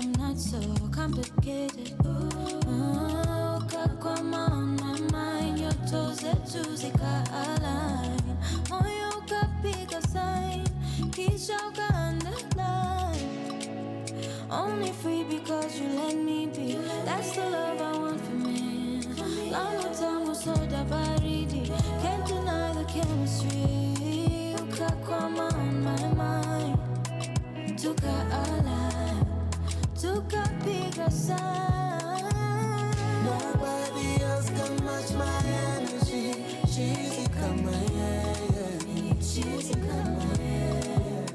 I'm not so complicated. Ukakwama on my mind, your toes zetu zika-align, moyo ukapiga sign, kisha uka-underline. Only free because you let me be. That's the love I want for me. Long time soda baridi, can't deny the chemistry. Ukakwama on my mind, tuka-align, tukapiga sign. Nobody else can match my energy. Cheesy kama yeye, cheesy kama yeye.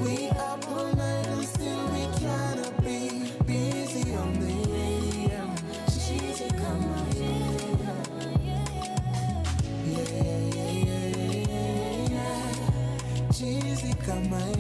We up all night and still we cannot be busy on the AM. Cheesy kama yeye, yeah, yeah, yeah, yeah. Cheesy kama yeye.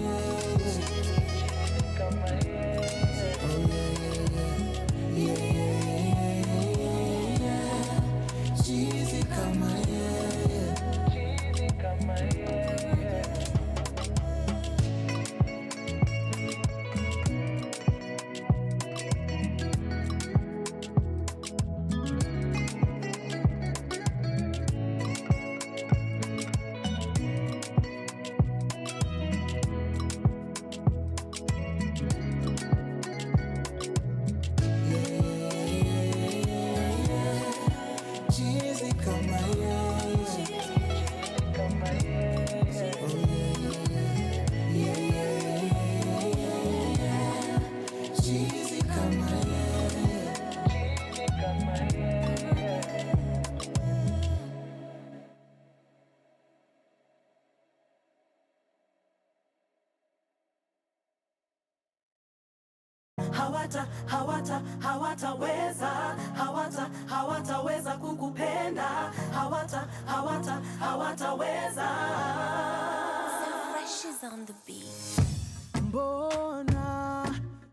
Hawataweza kukupenda, hawataweza. So fresh is on the beat. Mbona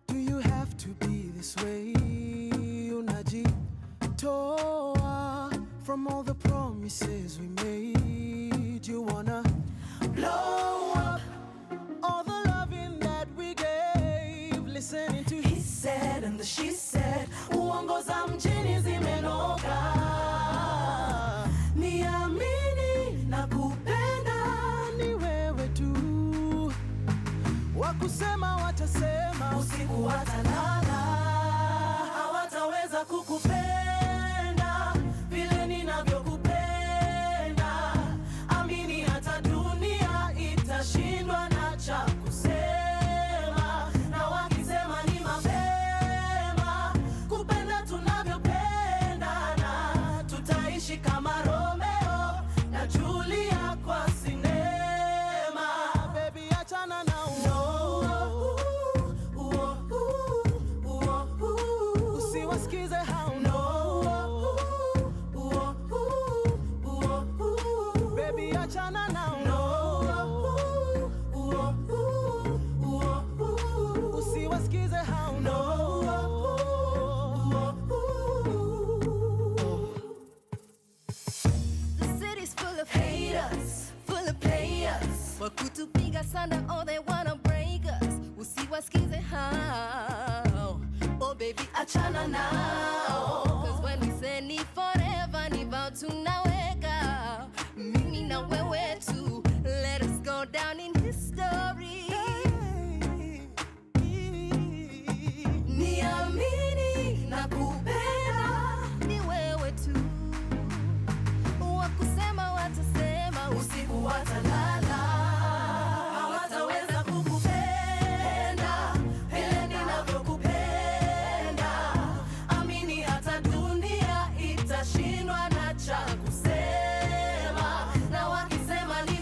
do you have to be this way? Unajitoa from all the promises we made. You wanna blow up all the loving that we gave. Listening to he said and the she said. Uongo za mjini zimenoga. Niamini na kupenda ni wewe tu. Wakusema watasema, usiku watalala. Hawataweza kukupenda vile ninavyokupenda. Amini hata dunia itashindwa na cha kusema. Na wakisema ni mapema kupenda tunavyopendana. Tutaishi kama Romeo na Julia kwa sinema. Baby achana na usiwasikize hao baby achana na usiwasikize hao The city's full of haters, full of players. Wakutupiga sana, all they wanna break us. Usiwasikize hao, oh baby achana nao. Cause when we say ni forever, ni vow tunaweka. Mimi na wewe tu, let us go down in history. Niamini na kupenda ni wewe tu. Wakusema watasema, usiku watalala. Hawataweza kukupenda vile ninavyokupenda. Amini hata dunia itashindwa na cha kusema. Na wakisema ni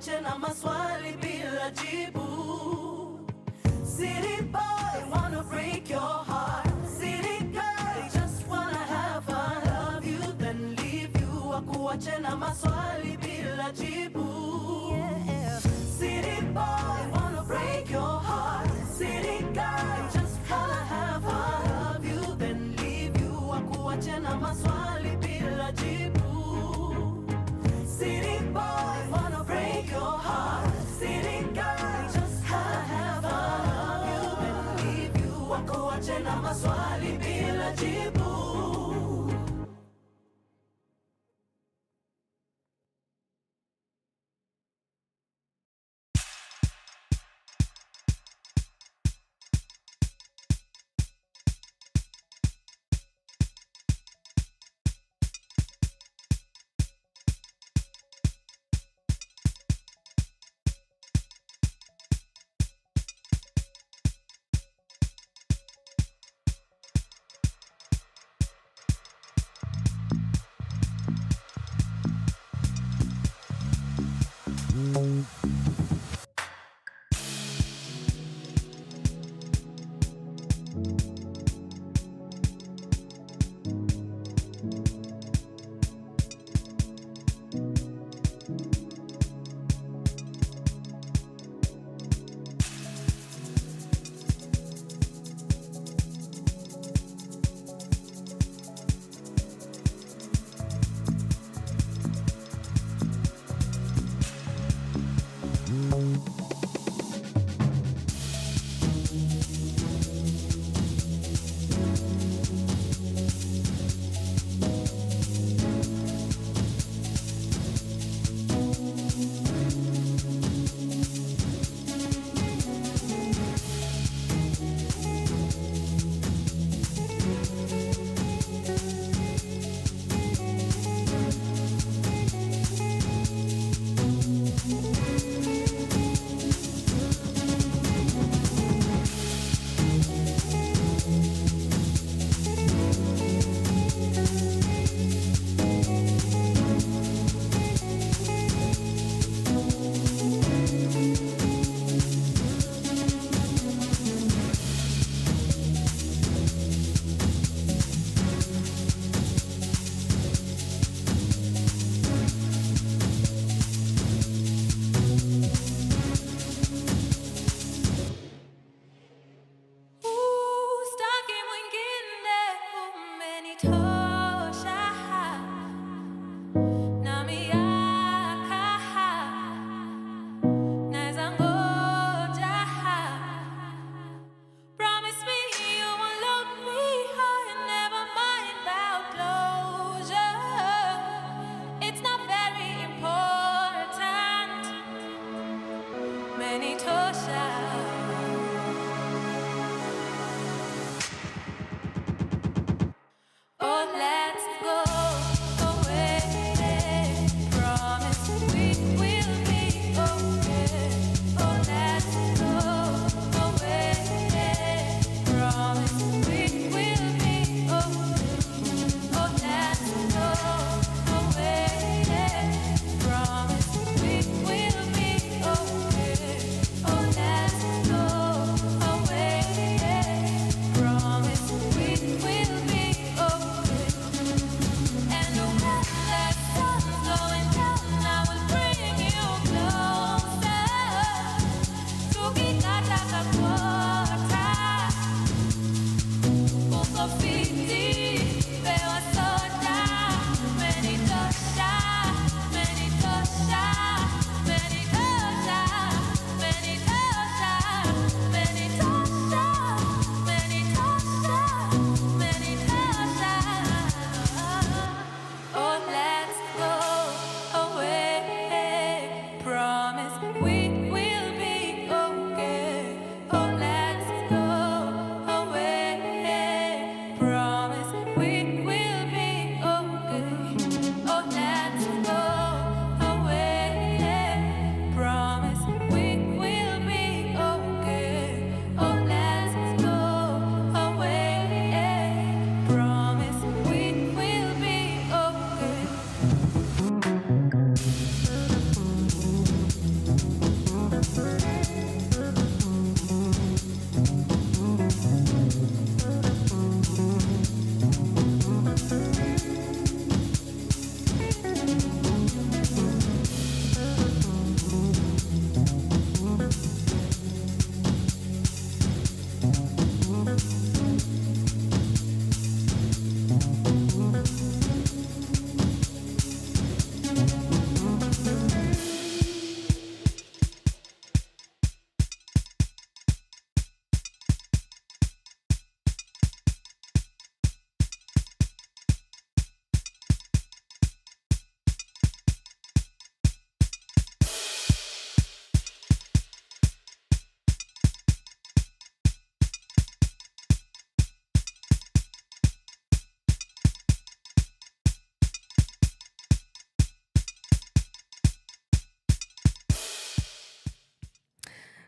wakuache na maswali bila jibu. City boy, wanna break your heart. City girl, just wanna have fun. Love you, then leave you, wakuache na maswali bila jibu. Yeah. City boy, wanna break your heart. City girl, just wanna have fun. Love you, then leave you, wakuache na maswali bila jibu. City boy, wanna break your heart. City girl, just wanna have fun. Love you, then leave you, wakuache na maswali bila jibu. Promise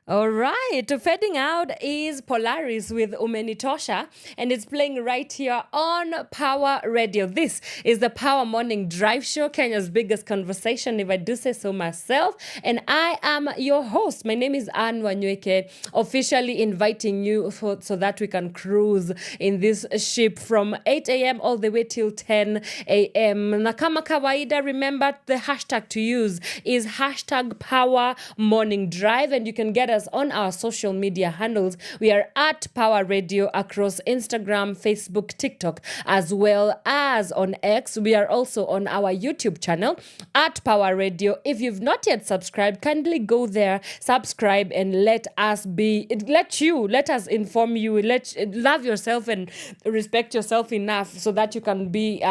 All right, fading out is Polaris with Umenitosha, and it's playing right here on Power Radio. This is the Power Morning Drive Show, Kenya's biggest conversation, if I do say so myself. And I am your host. My name is Wanyoike, officially inviting you so that we can cruise in this ship from 8 a.m. all the way till 10 a.m. Na kama kawaida, remember the hashtag to use is hashtag Power Morning Drive, and you can get us on our social media handles. We are at Power Radio across Instagram, Facebook, TikTok, as well as on X. We are also on our YouTube channel at Power Radio. If you've not yet subscribed, kindly go there, subscribe, and let us inform you, love yourself and respect yourself enough so that you can be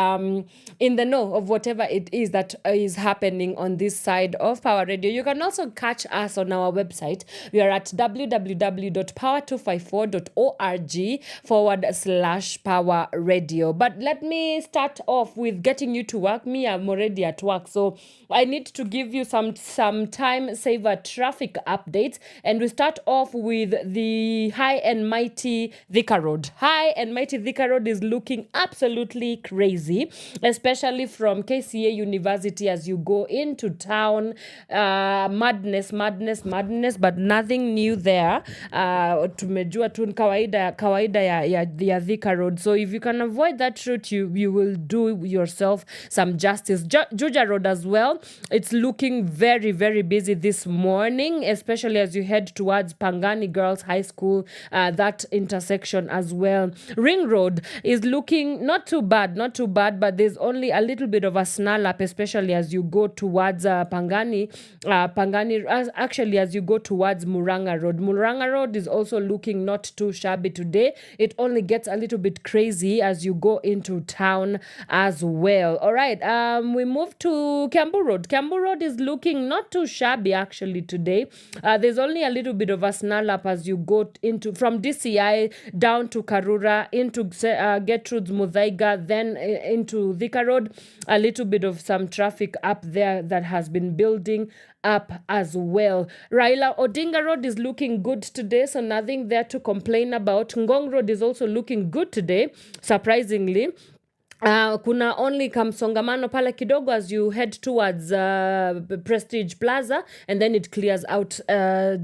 in the know of whatever it is that is happening on this side of Power Radio. You can also catch us on our website. We are at www.power254.org/Power Radio. But let me start off with getting you to work. Me, I'm already at work, so I need to give you some time saver traffic updates. And we start off with the High and Mighty Thika Road. High and Mighty Thika Road is looking absolutely crazy, especially from KCA University as you go into town. Madness, but nothing new there. Tumejua tu kawaida ya Thika Road. So if you can avoid that route, you will do yourself some justice. Juja Road as well. It's looking very, very busy this morning, especially as you head towards Pangani Girls High School, that intersection as well. Ring Road is looking not too bad, but there's only a little bit of a snarl up, especially as you go towards Pangani, actually as you go towards Muranga Road. Muranga Road is also looking not too shabby today. It only gets a little bit crazy as you go into town as well. All right, we move to Kiambu Road. Kiambu Road is looking not too shabby actually today. There's only a little bit of a snarl up as you go from DCI down to Karura, into Gertrude's Muthaiga, then into Thika Road. A little bit of some traffic up there that has been building up as well. Raila Odinga Road is looking good today, so nothing there to complain about. Ngong Road is also looking good today, surprisingly. Kuna only kamsongamano pale kidogo as you head towards Prestige Plaza, and then it clears out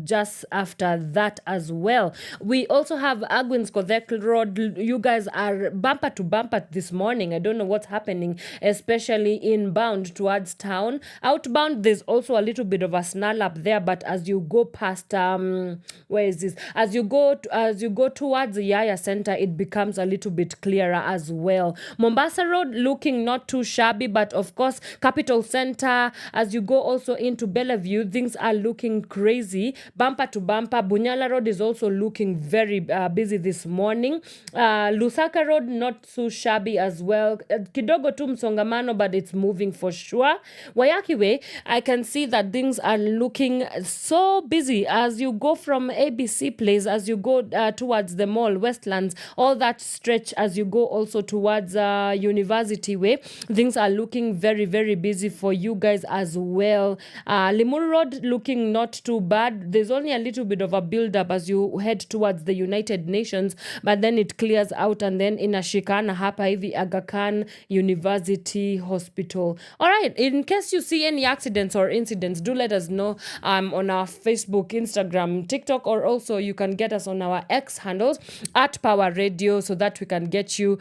just after that as well. We also have Agwins Kodhek Road. You guys are bumper to bumper this morning. I don't know what's happening, especially inbound towards town. Outbound, there's also a little bit of a snarl up there, but as you go past, where is this? As you go towards the Yaya Center, it becomes a little bit clearer as well. Mombasa Road looking not too shabby, but of course Capital Center, as you go also into Bellevue, things are looking crazy, bumper to bumper. Bunyala Road is also looking very busy this morning. Lusaka Road not too shabby as well. Kidogo tu msongamano, but it's moving for sure. Wayaki Way, I can see that things are looking so busy as you go from ABC Place, as you go towards the mall, Westlands, all that stretch as you go also towards University Way. Things are looking very, very busy for you guys as well. Limuru Road looking not too bad. There's only a little bit of a build-up as you head towards the United Nations, but then it clears out, and then inashikana hapa hivi Aga Khan University Hospital. All right, in case you see any accidents or incidents, do let us know on our Facebook, Instagram, TikTok, or also you can get us on our X handles at Power Radio so that we can get you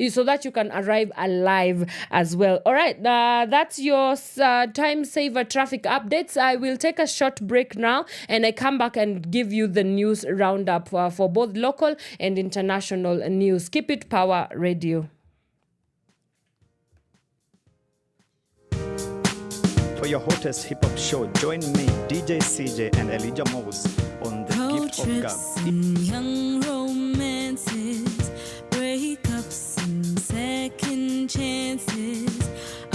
so that you can arrive alive as well. All right, that's your time saver traffic updates. I will take a short break now, and I come back and give you the news roundup for both local and international news. Keep it Power Radio. For your hottest hip-hop show, join me, DJ CJ and Elijah Mose on The Gift of God. Young romances, breakups and second chances.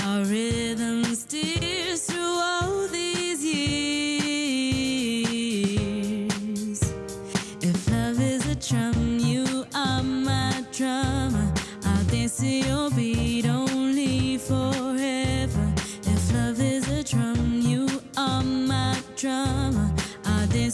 Our rhythm steers through all these years. If love is a drum, you are my drummer. I'll dance to your beat only forever. If love is a drum, you are my drummer. I'll dance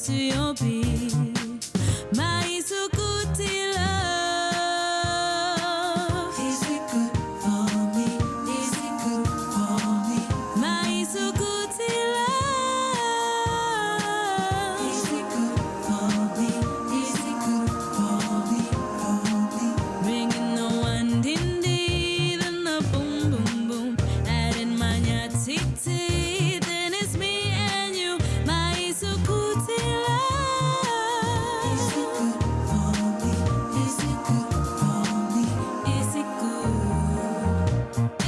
to your beat. My sukuti love. Is it good for me? Is it good for me? My sukuti love. Is it good for me? Is it good for me? Ringing the one din din and the boom boom boom, adding my nyatiti. Then it's me and you, my sukuti love. Is it good for me? Is it good for me? Is it good?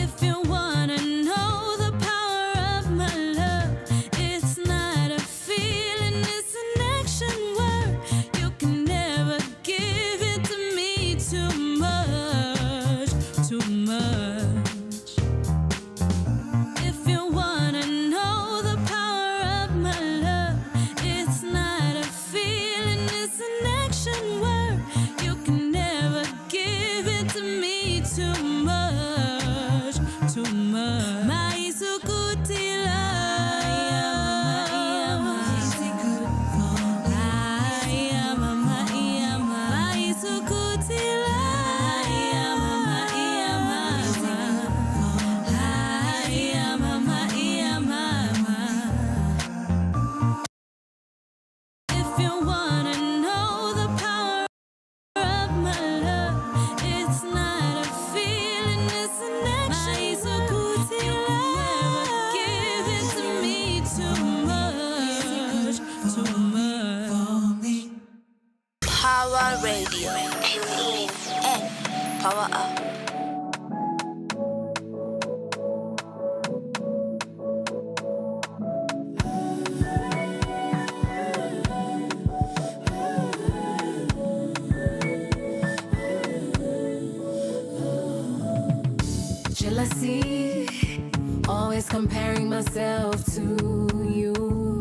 If you wanna know the power of my love, it's not a feeling, it's an action word. You can never give it to me too much, too much. If you wanna know the power of my love, it's not a feeling, it's an action word. You can never give it to me too much, too much. My sukuti love. Is it good for me? My sukuti love. Is it good for me? If you wanna know the power of my love, it's not a feeling, it's an action. You can never give it to me too much, too much. Pawa Radio. Tune in and power up. Jealousy, always comparing myself to you.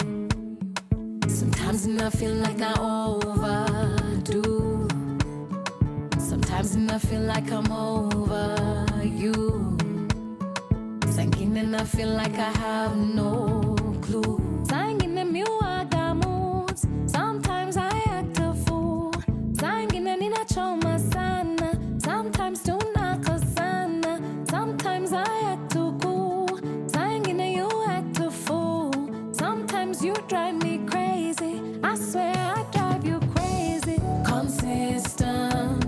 Sometimes I feel like I overdo. Sometimes I feel like I'm over you. Thinking and I feel like I have no clue. Singing and you are the moods. Sometimes I act a fool. Singing and ninachoma sana. Sometimes tunakosana. Sometimes I act too cool. Singing and you act a fool. Sometimes you drive me crazy. I swear I drive you crazy. Consistent,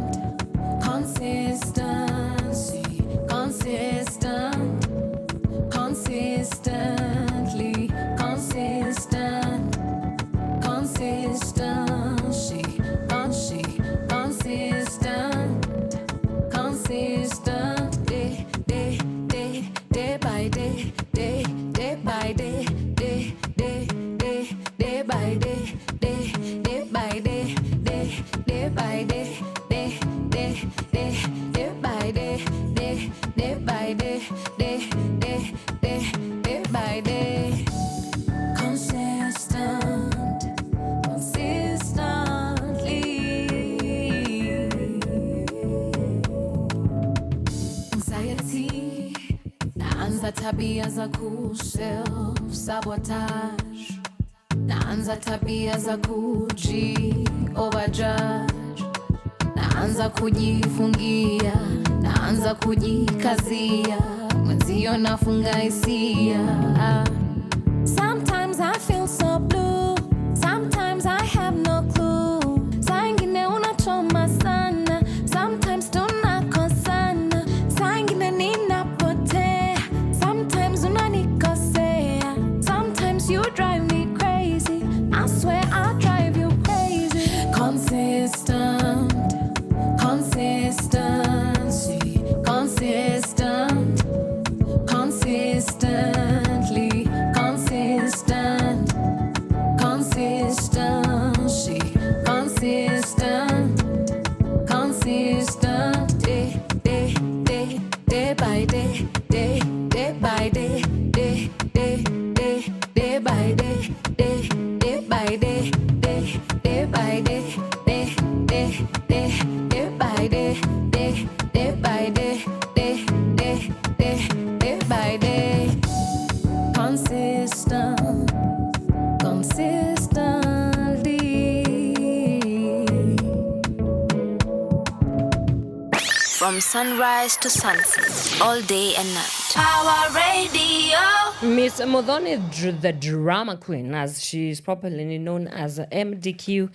consistency, consistent, consistently, consistent, consistency, consistent, consistent, day by day, day by day, day by day, day by day, day by day, day by day, day by day, day by day. Consistent, consistently. Anxiety, naanza tabia za self sabotage. Naanza tabia za overjudge. Naanza kujifungia, naanza kujikazia, mwenzio nafunga hisia. Sometimes I feel so blue, sometimes I have no clue. Saa ingine unachoma sana, sometimes tunakosana. Saa ingine ninapotea, sometimes unanikosea. Sometimes you drive me crazy, I swear I drive you crazy. Consistent, consistency, consistent, consistently, consistent, consistency, consistent, consistent, day by day, day by day, day by day. From sunrise to sunset, all day and night. Power Radio. Miss Modoni, the drama queen, as she is popularly known as MDQ,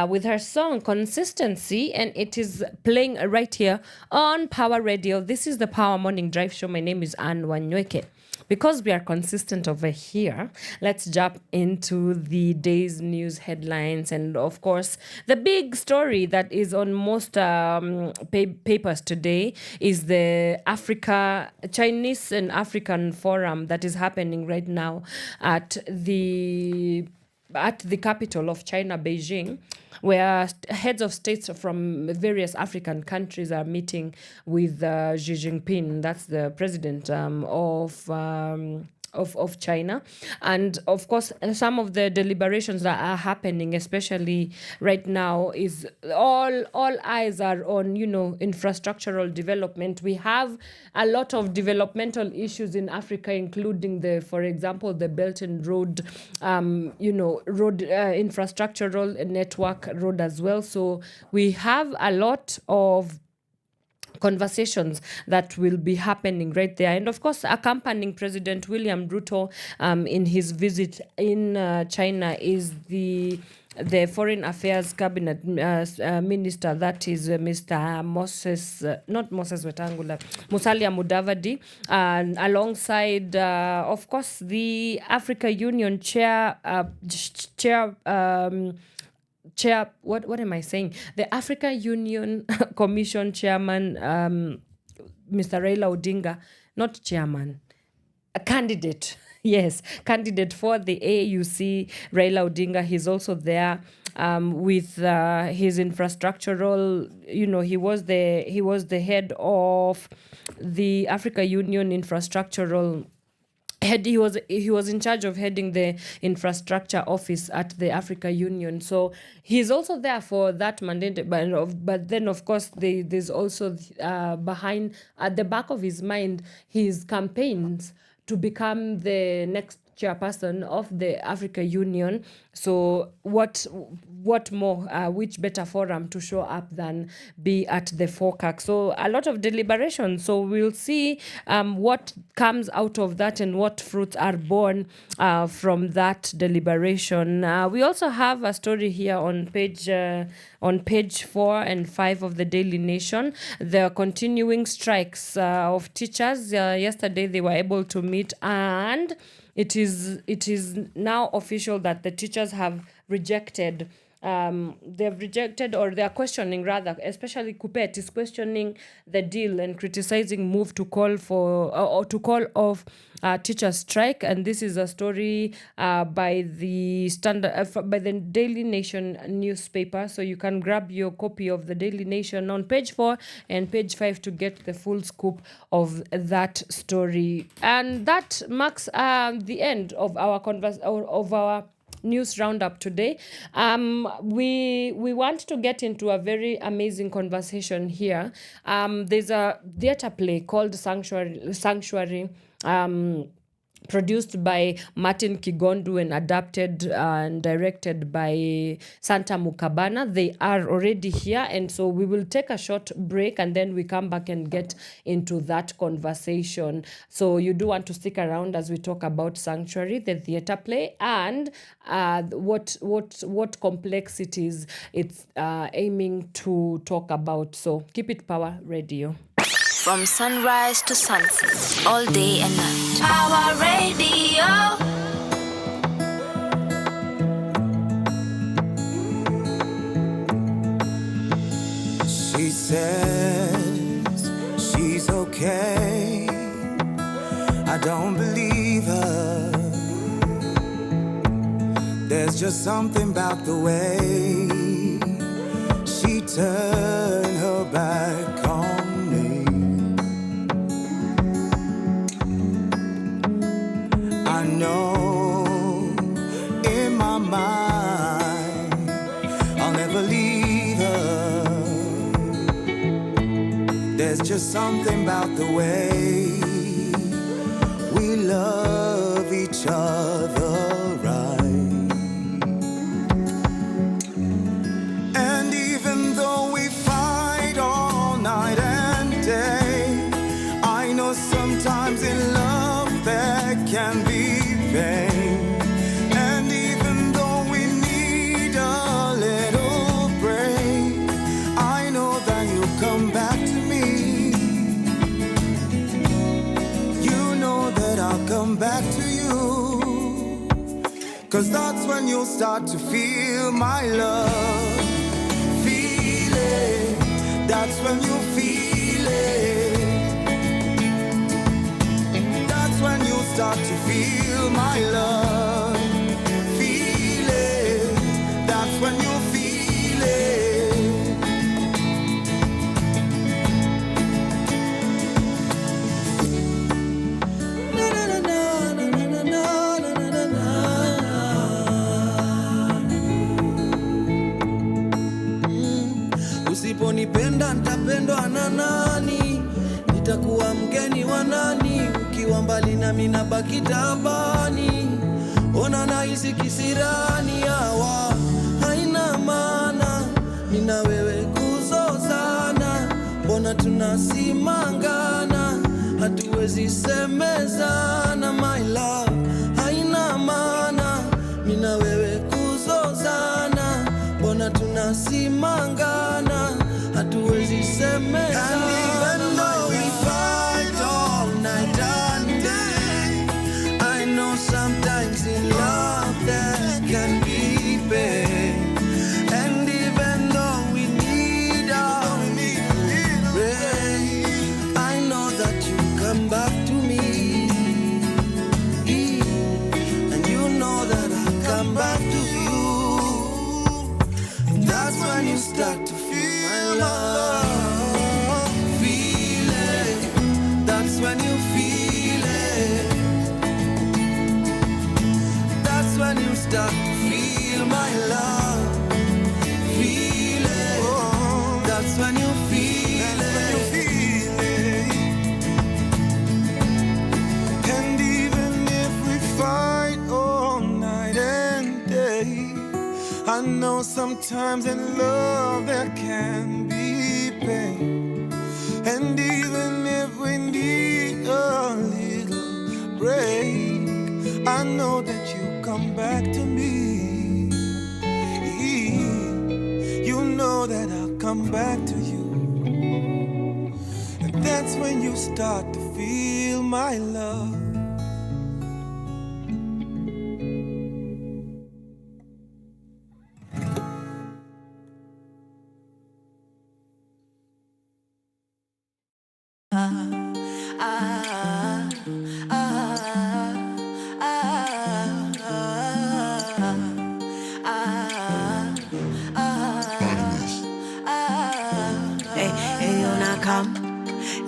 with her song Consistency, and it is playing right here on Power Radio. This is the Power Morning Drive Show. My name is Wanyoike. Because we are consistent over here, let's jump into the day's news headlines. And of course, the big story that is on most papers today is the Chinese and African Forum that is happening right now at the capital of China, Beijing, where heads of states from various African countries are meeting with Xi Jinping. That's the president of China. And of course, some of the deliberations that are happening, especially right now, is all eyes are on, infrastructural development. We have a lot of developmental issues in Africa, including for example, the Belt and Road, road infrastructural network road as well. So we have a lot of conversations that will be happening right there. And of course, accompanying President William Ruto in his visit in China is the Foreign Affairs Cabinet Minister, that is Mr. Musalia Mudavadi, and alongside, of course, the Africa Union chair, what am I saying? The Africa Union Commission Chairman, Mr. Raila Odinga, not chairman, a candidate. Yes, candidate for the AUC, Raila Odinga. He's also there with his infrastructural. He was the head of the Africa Union infrastructural. He was in charge of heading the infrastructure office at the Africa Union. So he's also there for that mandate. But then, of course, there's also behind, at the back of his mind, his campaigns to become the next chairperson of the Africa Union. So what more, which better forum to show up than be at the FOCAC? So a lot of deliberation. So we'll see what comes out of that and what fruits are born from that deliberation. We also have a story here on page 4 and 5 of the Daily Nation. The continuing strikes of teachers. Yesterday they were able to meet, and it is now official that the teachers have rejected. They've rejected, or they are questioning rather, especially Kupet is questioning the deal and criticizing move to call for or to call off teacher strike. And this is a story by the by the Daily Nation newspaper. So you can grab your copy of the Daily Nation on page 4 and page 5 to get the full scoop of that story. And that marks the end of our news roundup today. We want to get into a very amazing conversation here. There's a theater play called Sanctuary, produced by Martin Kigondu and adapted and directed by Santa Mukabana. They are already here, and so we will take a short break and then we come back and get into that conversation. So you do want to stick around as we talk about Sanctuary, the theater play, and what complexities it's aiming to talk about. So keep it Power Radio. From sunrise to sunset, all day and night. Power Radio. She says she's okay. I don't believe her. There's just something about the way she turned her back on me. I know in my mind I'll never leave her. There's just something about the way we love each other right. And even though we fight all night and day, pain. And even though we need a little break, I know that you'll come back to me. You know that I'll come back to you, 'cause that's when you'll start to feel my love. Feel it, that's when you feel it. That's when you start to feel my love. Feel it, that's when you feel it. Na na na na na na na na na. Usiponipenda nitapendwa na nani? Nitakuwa mgeni wa nani? Ukiwa mbali na mimi nabaki tabani. Ona nahisi kisirani, hawa haina maana. Mimi na wewe kuzozana, mbona tunasimangana? Hatuwezi semezana, my love, haina maana. Mimi na wewe kuzozana, mbona tunasimangana? Hatuwezi semezana. Sometimes in love there can be pain, and even though we need a break, I know that you come back to me, and you know that I'll come back to you. That's when you start to feel my love. Feel it, that's when you feel it. When you start to feel my love, feel it. Oh, that's when you feel it. And even if we fight all night and day, I know sometimes in love there can be pain. And even if we need a little break, I know that you come back to me. You know that I'll come back to you. And that's when you start to feel my love.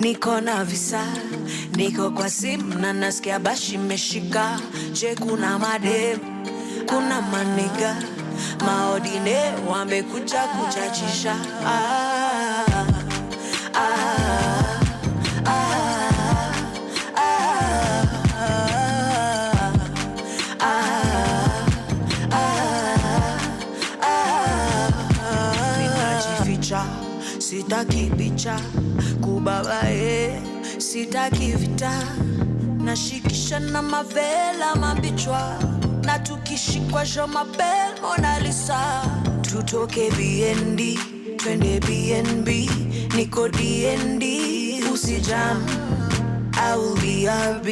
Niko na visa, niko kwa simu na nasikia bashi meshika. Je, kuna madem, kuna maniga, maodine wamekuja kuchachisha. Ninajificha, sitaki picha kubabae, sitaki vita. Nashikisha na mavela mabichwa, na tukishikwa jo mabel Mona Lisa. Tutoke BND, twende BNB, niko DND. Usijam, I will be RB,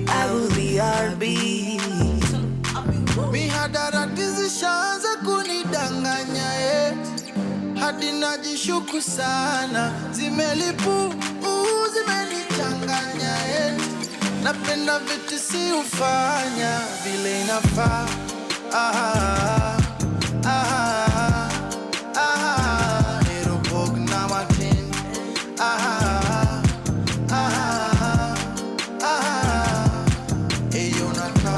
I will be RB. Mihadarati zishaanza kunidanganya hadi najishuku sana. Zimelipu, zimenichanganya napenda vitu si ufanya vile inafaa. Erobog na matin. Eyonaka.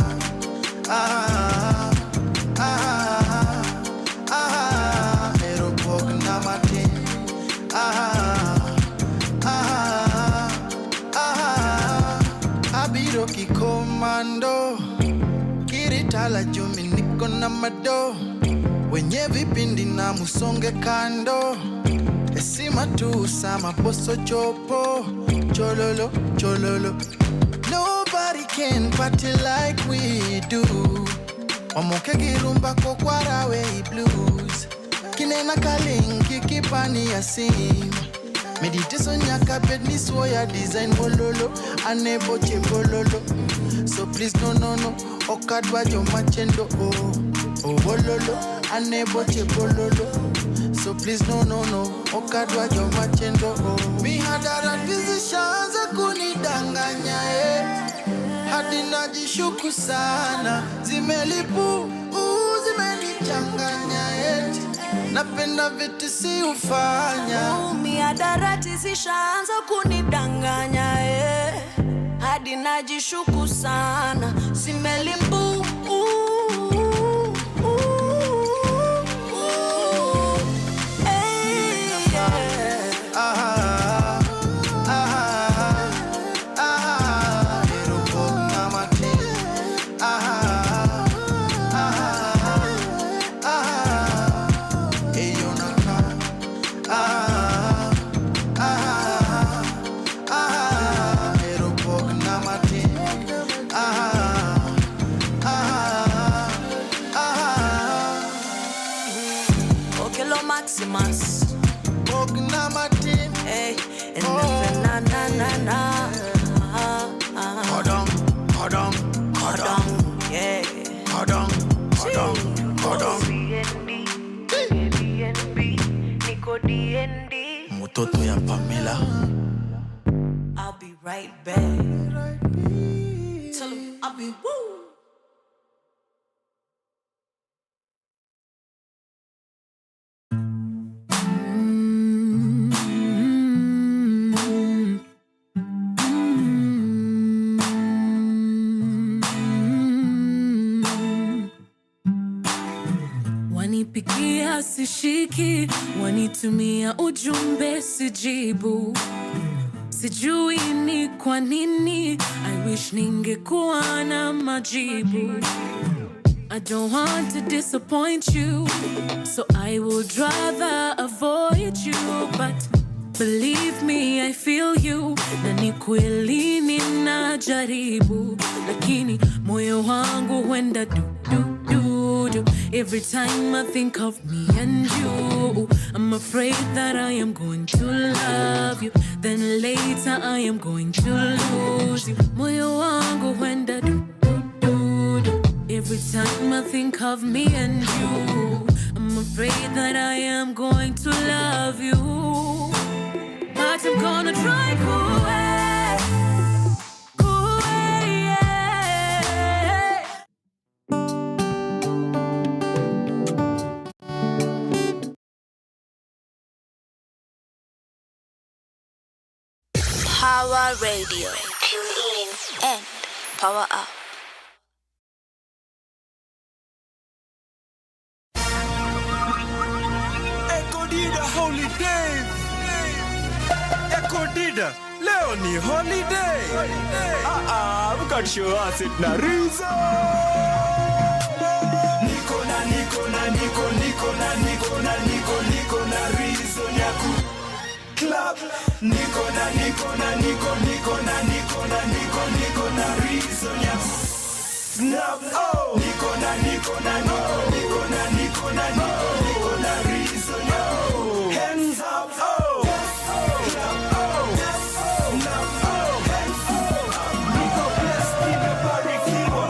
Abiro kikomando, kiritala jumi niko na mado, wenye vipindi na musonge kando. Esima tu sama poso chopo, chololo, chololo. No nobody can party like we do. Wamoke girumba kokwara we blues. Kinena kalingi kipani ya sim. Meditation yaka bed ni swoya design bololo. Anebo che bololo. So please no. Okadwa jo machendo oh bololo. Anebo che bololo. So please no. Okadwa jo machendo oh. Mi hadara decisions kunidanganya hadi najishuku sana. Zimelipu zimenichanganya napenda vitu si ufanya. Miadarati zishaanza kunidanganya hadi najishuku sana. Zimelimbu Maximus Ognamatin hey and na Hodong yeah Hodong BNB Nico DND Mutoto ya Pamela. I'll be right back. Tell him I'll be woo. Wanipigia sishiki, wanitumia ujumbe sijibu. Sijui ni kwa nini, I wish ningekuwa na majibu. I don't want to disappoint you, so I would rather avoid you. But believe me, I feel you, na ni kweli ninajaribu. Lakini moyo wangu huenda du. Every time I think of me and you, I'm afraid that I am going to love you, then later I am going to lose you. Moyo wangu huenda du. Every time I think of me and you, I'm afraid that I am going to love you, but I'm gonna try Pawa Radio. Tune in and power up. Echo Dida holiday. Echo Dida, leo ni holiday. We can show us it na reason. Niko na reason yaku club. Niko na reason yaku snap. Oh, Niko na reason yaku hands up. Oh, clap. Oh, snap. Oh, hands up. Niko blessed, nimebarikiwa.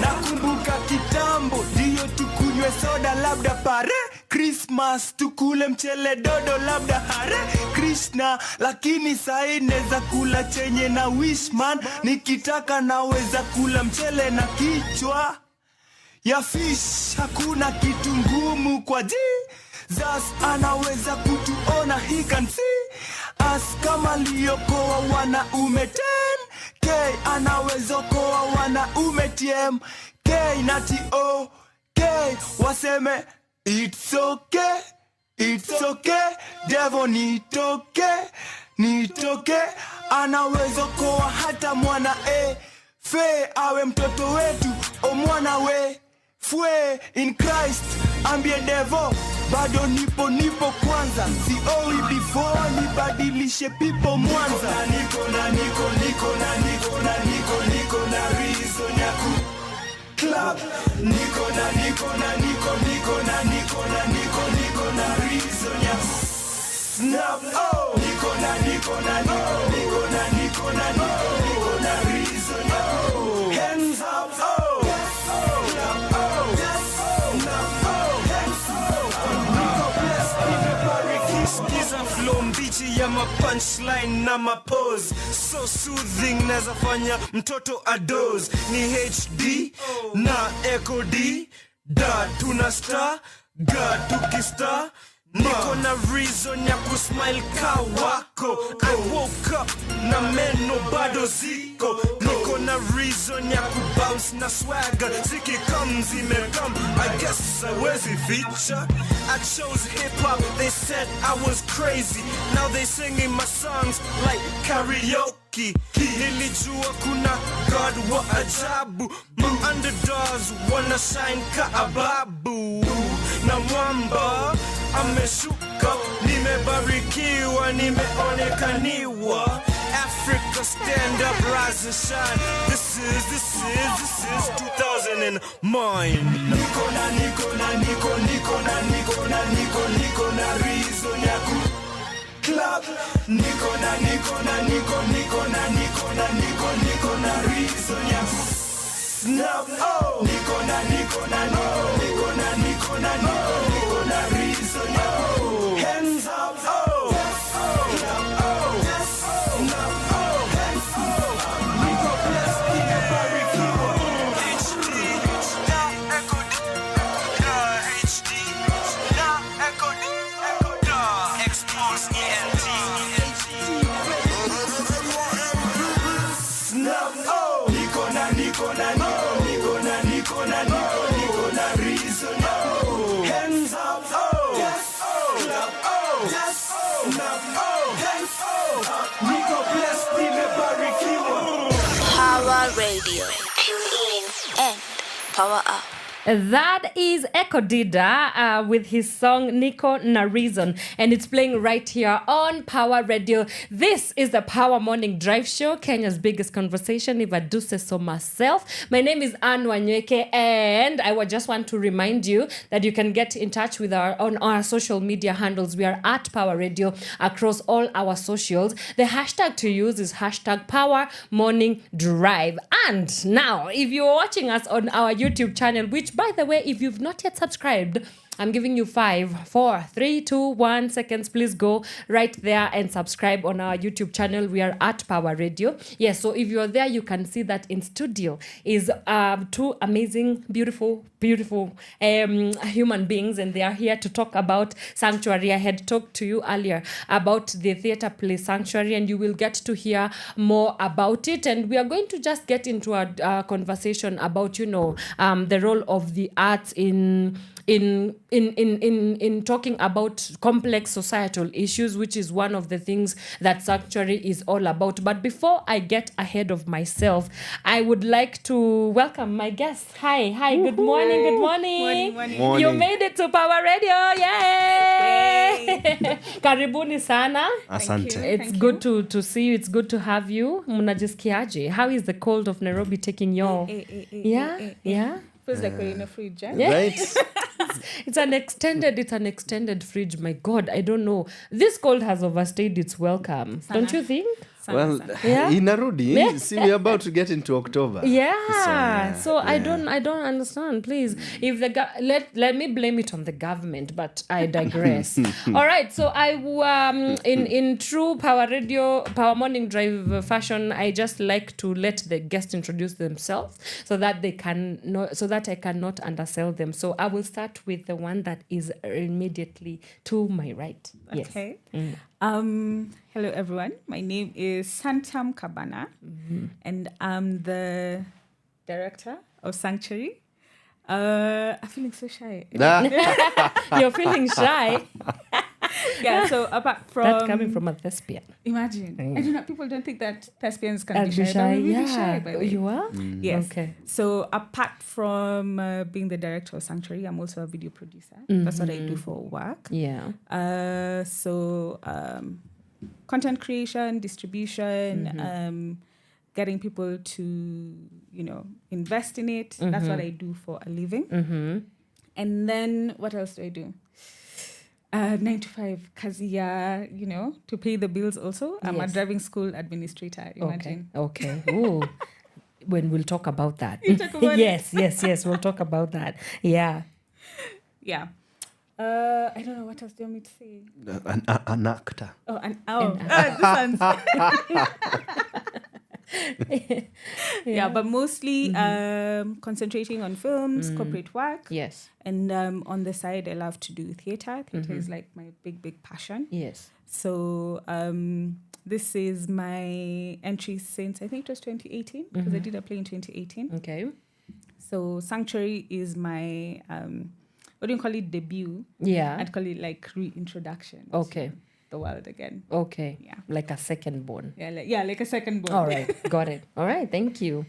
Nakumbuka kitambo ndio tukunywe soda labda pare Christmas tukule mchele dodo labda hare Krishna, lakini sai neza kula chenye na wishman. Nikitaka naweza kula mchele na kichwa ya fish. Hakuna kitu ngumu kwa Jesus, anaweza kutuona, he can see us. Kama liokoa wanaume 10K, anaweza koa wanaume TMK na TOK. Waseme it's okay, devil nitoke, anaweza koa hata mwana fe awe mtoto wetu o mwana we fue in Christ. Ambie devil bado nipo kwanza, sioi before nibadilishe people Mwanza. Niko niko na reason ya ku club. Niko na reason ya snap. Oh, niko na reason ya hands up. Oh, clap. Oh, snap. Oh, hands up. Niko blessed, nimebariki. Skiza flow mbichi ya ma punchline na ma pose, so soothing naeza fanya mtoto adoze. Ni HD na Echo D da tuna star ga tukistar. Niko na reason ya kusmile ka wako. I woke up na meno bado ziko. Niko na reason ya kubounce na swagger. Ziki come zimekam, I guess I was a feature. I chose hip-hop, they said I was crazy. Now they singing my songs like karaoke. Nilijua kuna God wa ajabu. My underdogs wanna shine ka ababu. Na mwamba ameshuka, nimebarikiwa, nimeonekaniwa. Africa stand up, rise and shine. This is 2009. Niko na reason ya ku club. Niko na reason ya snap. Oh, niko na reason ya hands up. Oh, clap. Oh, snap. Oh, hands up. Niko blessed, nimebarikiwa. HD na Echo da HD na Echo da expose ENT snap. Oh, niko na reason ya hands up. Oh, clap. Oh, snap. Oh, hands up. Niko blessed, nimebarikiwa. Power Radio. Tune in and power up. That is Echo Dida with his song Niko na Reason, and it's playing right here on Power Radio. This is the Power Morning Drive Show, Kenya's biggest conversation, if I do say so myself. My name is Wanyoike, and I would just want to remind you that you can get in touch with on our social media handles. We are at Power Radio across all our socials. The hashtag to use is hashtag Power Morning Drive. And now, if you're watching us on our YouTube channel, which by the way, if you've not yet subscribed, I'm giving you 5, 4, 3, 2, 1 seconds. Please go right there and subscribe on our YouTube channel. We are at Power Radio. Yes, so if you're there, you can see that in studio is two amazing, beautiful human beings, and they are here to talk about Sanctuary. I had talked to you earlier about the theatre play Sanctuary, and you will get to hear more about it. And we are going to just get into a conversation about, the role of the arts in talking about complex societal issues, which is one of the things that Sanctuary is all about. But before I get ahead of myself, I would like to welcome my guests. Hi, good morning. Morning. You made it to Power Radio. Yay! Karibuni sana. Asante. It's good to see you. It's good to have you. Mnajisikiaje? How is the cold of Nairobi taking y'all? Yeah. Feels like we're in a fridge, eh? Yeah. Right? It's an extended fridge. My God, I don't know. This cold has overstayed its welcome. Sana. Don't you think? Well, Yeah. inarudi. See, we're about to get into October. Yeah. So yeah. I don't understand. Please, if let me blame it on the government, but I digress. All right. So I in true Power Radio Power Morning Drive fashion, I just like to let the guests introduce themselves so that I cannot undersell them. So I will start with the one that is immediately to my right. Yes. Okay. Hello, everyone. My name is Santam Mukabana, and I'm the director of Sanctuary. I'm feeling so shy. You're feeling shy. Yeah, so apart from... That's coming from a thespian. Imagine. I don't know, people don't think that thespians can be shy. But we're really shy, by the way. You are? Yes. Okay. So apart from being the director of Sanctuary, I'm also a video producer. That's what I do for work. Yeah. Content creation, distribution, getting people to, invest in it. That's what I do for a living. And then what else do I do? 9 to 5, kaziya, to pay the bills also. I'm a driving school administrator, imagine. Okay. Ooh. When we'll talk about that. You talk about yes, we'll talk about that. Yeah. Yeah. I don't know, what else do you want me to say? An actor. This one's... but mostly concentrating on films, corporate work. Yes. And on the side, I love to do theatre. Theatre is like my big passion. Yes. So this is my entry since, I think it was 2018, because I did a play in 2018. Okay. So Sanctuary is my, what do you call it, debut? Yeah. I'd call it like reintroduction. Okay. To the world again. Okay. Yeah. Like a second born. Yeah, like a second born. All right. Got it. All right. Thank you.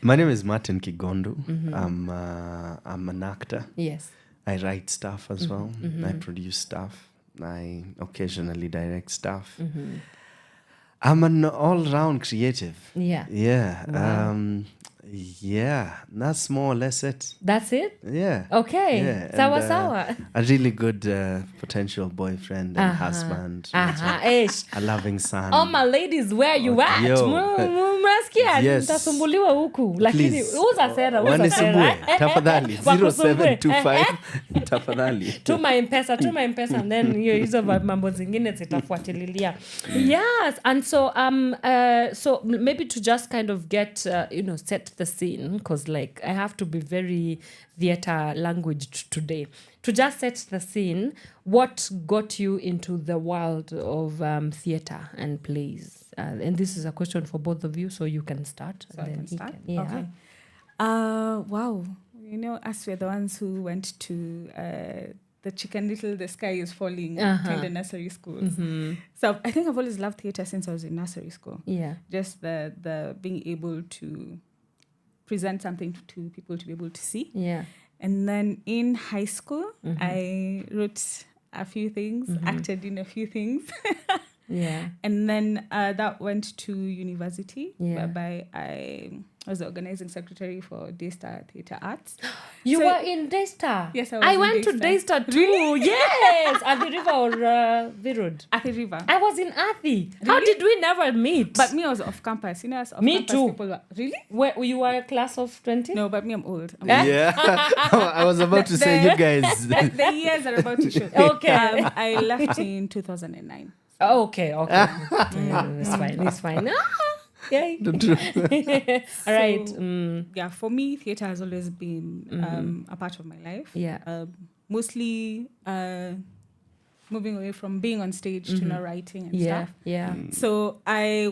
My name is Martin Kigondu. I'm an actor. Yes. I write stuff as well. I produce stuff. I occasionally direct stuff. I'm an all-round creative. Yeah. Yeah. Wow. That's more or less it. That's it? Yeah. Okay. Yeah. Sawa And, sawa. a really good potential boyfriend and husband. Ish. A loving son. All my ladies, where you at? Mnasikia Yes. nitasumbuliwa huku. Lakini Please. uza sera. Wanisumbue. Tafadhali. Wakusumbue. 0725. Tafadhali. Tuma mpesa and then hizo mambo zingine zitafuatililia. Yes. And so so maybe to just kind of get set the scene, because like I have to be very theater language today, to just set the scene. What got you into the world of theater and plays? And this is a question for both of you, so you can start. So I can start? Yeah. Okay. Wow. Us we're the ones who went to the Chicken Little, the Sky is Falling kind of nursery schools. So I think I've always loved theater since I was in nursery school. Yeah. Just the being able to present something to people to be able to see. Yeah. And then in high school, I wrote a few things, acted in a few things. Yeah. And then that went to university, Yeah. whereby I was the organizing secretary for Daystar Theatre Arts. You So- were in Daystar? Yes, I was I in went to Daystar. Daystar too. Yes. At the river or Virud. Athi River. I was in Athi. How did we never meet? But me, I was off campus. As off Me campus too. people were, really? Where you were a class of 20? No, but me, I'm old. Yeah. I was about to say you guys. The years are about to show. Okay. I left in 2009. Okay. It's fine. Yay. All right. Yeah, for me, theatre has always been a part of my life. Yeah. Mostly moving away from being on stage to now writing and Yeah. stuff. Yeah. So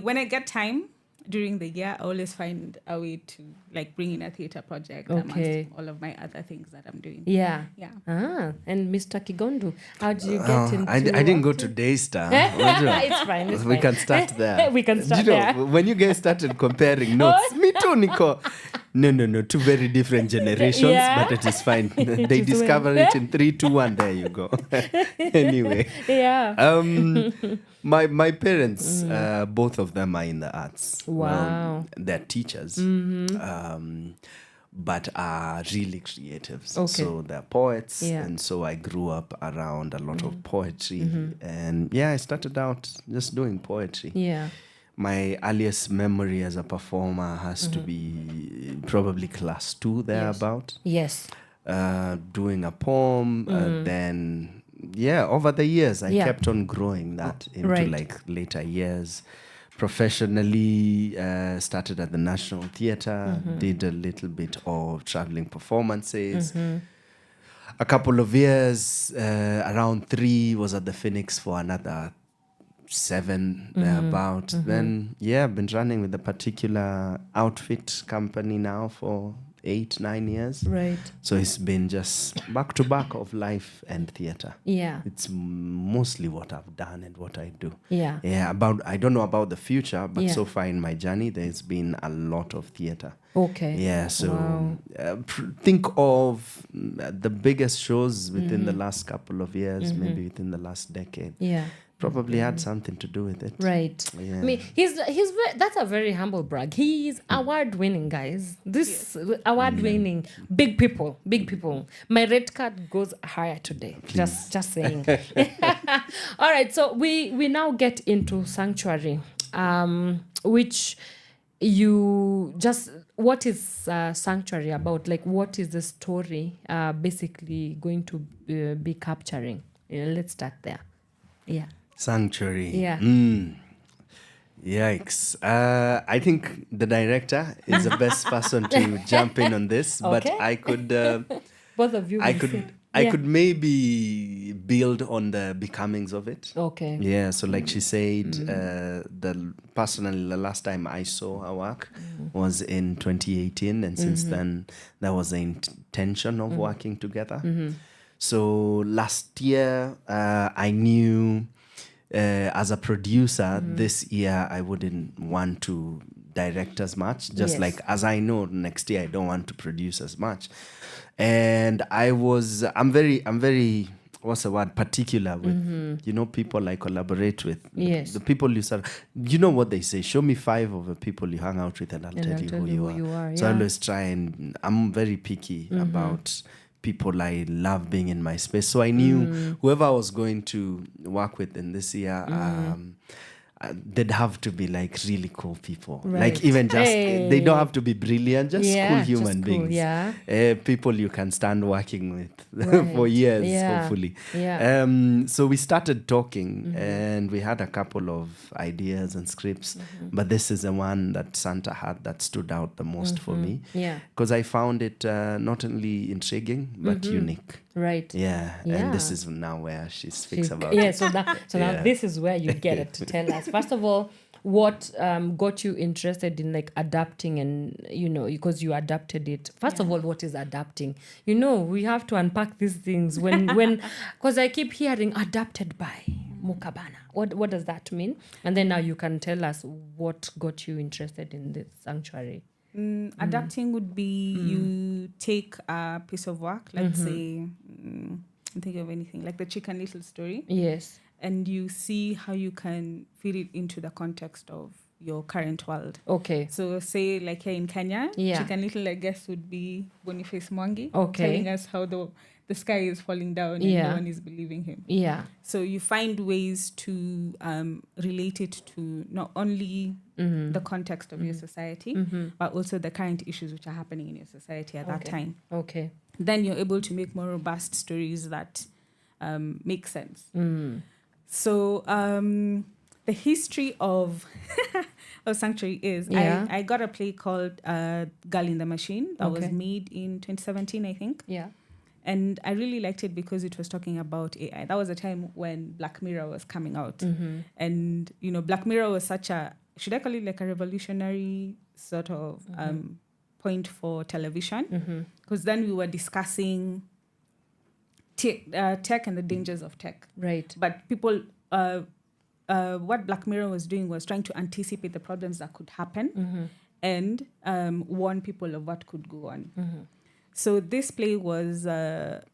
when I get time during the year, I always find a way to like bring in a theatre project Okay. amongst all of my other things that I'm doing. Yeah. Yeah. And Mr. Kigondu, how did you get into I didn't go to Daystar. It's fine. It's We fine. can start there. We can start Do you know, there. when you guys started comparing notes, me too, Nico. No, two very different generations, Yeah. but it is fine. They is discover well. it in 3, 2, 1. There you go. Anyway, Yeah. my parents, both of them are in the arts. Wow. They're teachers, but are really creatives. Okay. So they're poets, Yeah. and so I grew up around a lot of poetry, and I started out just doing poetry. Yeah. My earliest memory as a performer has to be probably class 2 thereabout. Yes. Doing a poem, then over the years I kept on growing that into Right. like later years. Professionally, started at the National Theatre, did a little bit of traveling performances. A couple of years, around 3, was at the Phoenix for another 7 thereabout. Then I've been running with a particular outfit company now for 8, 9 years. Right. So it's been just back to back of life and theatre. Yeah. It's mostly what I've done and what I do. Yeah. I don't know about the future, but Yeah. so far in my journey, there's been a lot of theatre. Okay. Yeah, so Wow. think of the biggest shows within the last couple of years, maybe within the last decade. Yeah. probably had something to do with it. Right. Yeah. I mean, that's a very humble brag. He's award winning, guys. This award winning, big people. My red card goes higher today. Just saying. All right. So we now get into Sanctuary, which you just, what is Sanctuary about? Like, what is the story basically going to be capturing? Let's start there. Yeah. Sanctuary. Yeah. Yikes. I think the director is the best person to jump in on this, but Okay. I could Both of you. I will could say. I Yeah. could maybe build on the becomings of it. Okay. Yeah, so like she said, personally, the last time I saw her work was in 2018, and since then, there was the intention of working together. So last year, I knew as a producer, this year I wouldn't want to direct as much, just Yes. like as I know next year I don't want to produce as much. And I'm very what's the word, particular with people I collaborate with. Yes. The people you start, you know what they say, show me 5 of the people you hang out with and I'll tell you who you are. So I yeah. always try, and I'm very picky about people I love being in my space. So I knew whoever I was going to work with in this year, they'd have to be like really cool people. Right. Like even just, they don't have to be brilliant, just cool just human cool, beings. yeah. People you can stand working with Right. for years, Yeah. hopefully. Yeah. So we started talking and we had a couple of ideas and scripts, but this is the one that Santa had that stood out the most for me. Yeah. Because I found it not only intriguing, but unique. Right. Yeah. Yeah. And this is now where she speaks about Yeah, it. so now Yeah. this is where you get it to tell us. First of all, what got you interested in like adapting, and because you adapted it. First of all, what is adapting? We have to unpack these things when because I keep hearing adapted by Mukabana. What does that mean? And then now you can tell us what got you interested in this Sanctuary. Adapting would be you take a piece of work, let's say, think of anything, like the Chicken Little story, Yes. and you see how you can fit it into the context of your current world. Okay. So say like here in Kenya, Yeah. Chicken Little, I guess, would be Boniface Mwangi, Okay. telling us how the sky is falling down and Yeah. no one is believing him. Yeah. So you find ways to relate it to not only the context of your society, but also the current issues which are happening in your society at that time. Okay. Then you're able to make more robust stories that make sense. So the history of Sanctuary is, Yeah. I got a play called Girl in the Machine that was Okay. made in 2017, I think. Yeah. And I really liked it because it was talking about AI. That was a time when Black Mirror was coming out. And, Black Mirror was such a, should I call it like a revolutionary sort of point for television? Because then we were discussing tech and the dangers of tech. Right. But people, what Black Mirror was doing was trying to anticipate the problems that could happen and warn people of what could go on. So this play was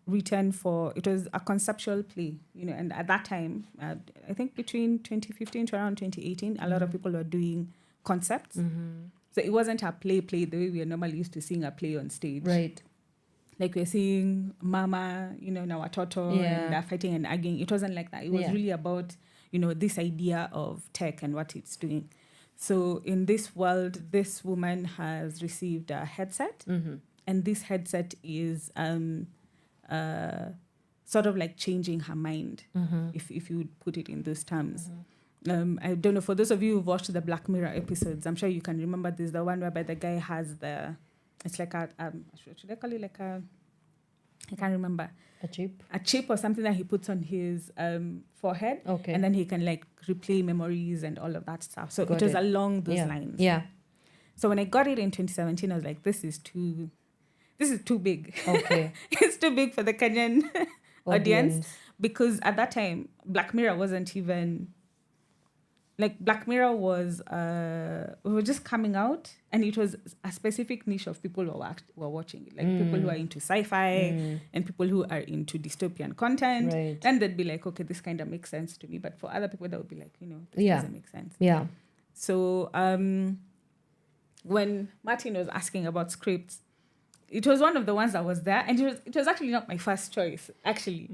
written it was a conceptual play, and at that time, I think between 2015 to around 2018, a lot of people were doing concepts. So it wasn't a play the way we are normally used to seeing a play on stage. Right. Like we're seeing Mama, na watoto, Yeah. and they're fighting and arguing. It wasn't like that. It was Yeah. really about, this idea of tech and what it's doing. So in this world, this woman has received a headset. And this headset is sort of like changing her mind, if you would put it in those terms. I don't know, for those of you who've watched the Black Mirror episodes, I'm sure you can remember this, the one whereby the guy has it's like a, should I call it like I can't remember. A chip. A chip or something that he puts on his forehead. Okay. And then he can like replay memories and all of that stuff. So Got it was it. along those Yeah. lines. Yeah. So when I got it in 2017, I was like, this is too big. Okay. It's too big for the Kenyan audience, because at that time, Black Mirror wasn't even, like Black Mirror was we were just coming out, and it was a specific niche of people who were watching it, like people who are into sci-fi and people who are into dystopian content. Right. And they'd be like, okay, this kind of makes sense to me, but for other people that would be like, this doesn't make sense. Yeah. So when Martin was asking about scripts, it was one of the ones that was there, and it was actually not my first choice, actually.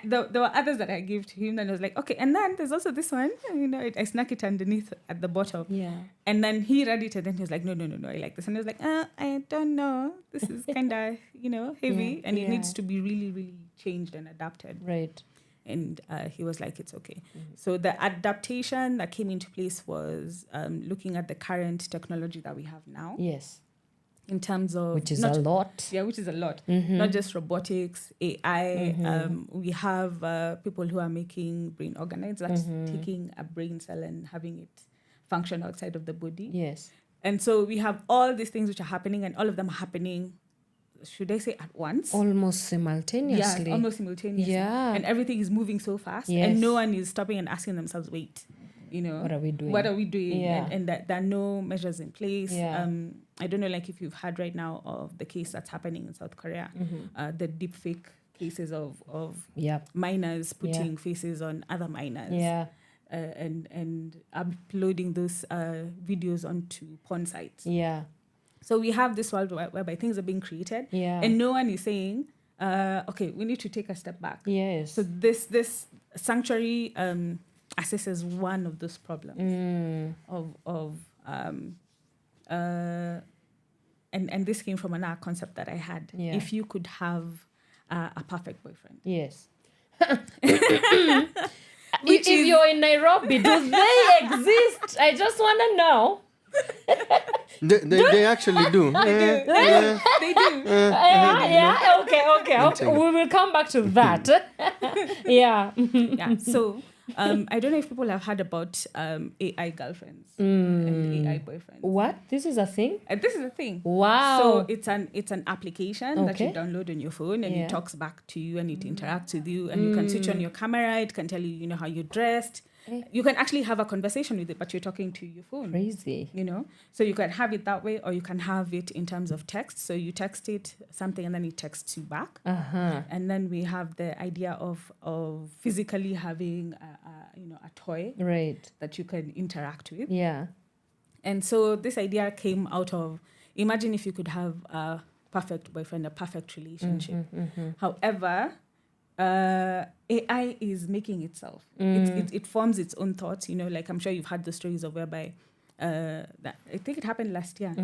There were others that I gave to him, and I was like, okay, and then there's also this one, I snuck it underneath at the bottom. Yeah. And then he read it, and then he was like, no, I like this. And I was like, I don't know. This is kind of, heavy, and it needs to be really, really changed and adapted. Right. And he was like, it's okay. So the adaptation that came into place was looking at the current technology that we have now. Yes. In terms of... Which is a lot. Yeah, which is a lot. Not just robotics, AI. We have people who are making brain organoids. That's taking a brain cell and having it function outside of the body. Yes. And so we have all these things which are happening, and all of them are happening, should I say, at once? Almost simultaneously. Yeah, almost simultaneously. Yeah. And everything is moving so fast. Yes. And no one is stopping and asking themselves, wait, what are we doing? What are we doing? Yeah. And that there are no measures in place. Yeah. I don't know, like, if you've heard right now of the case that's happening in South Korea, the deep fake cases of minors putting faces on other minors. Yeah. And uploading those videos onto porn sites. Yeah. So we have this world whereby things are being created, and no one is saying, okay, we need to take a step back. Yes. So this sanctuary assesses one of those problems and this came from another concept that I had. Yeah. If you could have a perfect boyfriend. Yes. If you're in Nairobi, do they exist? I just want to know. They actually do. They do. Okay. We will come back to that. Yeah. So I don't know if people have heard about AI girlfriends and AI boyfriends. What? This is a thing? This is a thing. Wow. So it's an application that you Okay. download on your phone, and it talks back to you, and it interacts with you, and you can switch on your camera. It can tell you, how you're dressed. You can actually have a conversation with it, but you're talking to your phone. Crazy. So you can have it that way, or you can have it in terms of text. So you text it something, and then it texts you back. And then we have the idea of physically having a toy that you can interact with. Yeah. And so this idea came out of, imagine if you could have a perfect boyfriend, a perfect relationship. However, AI is making itself. It forms its own thoughts. Like, I'm sure you've heard the stories of whereby that I think it happened last year.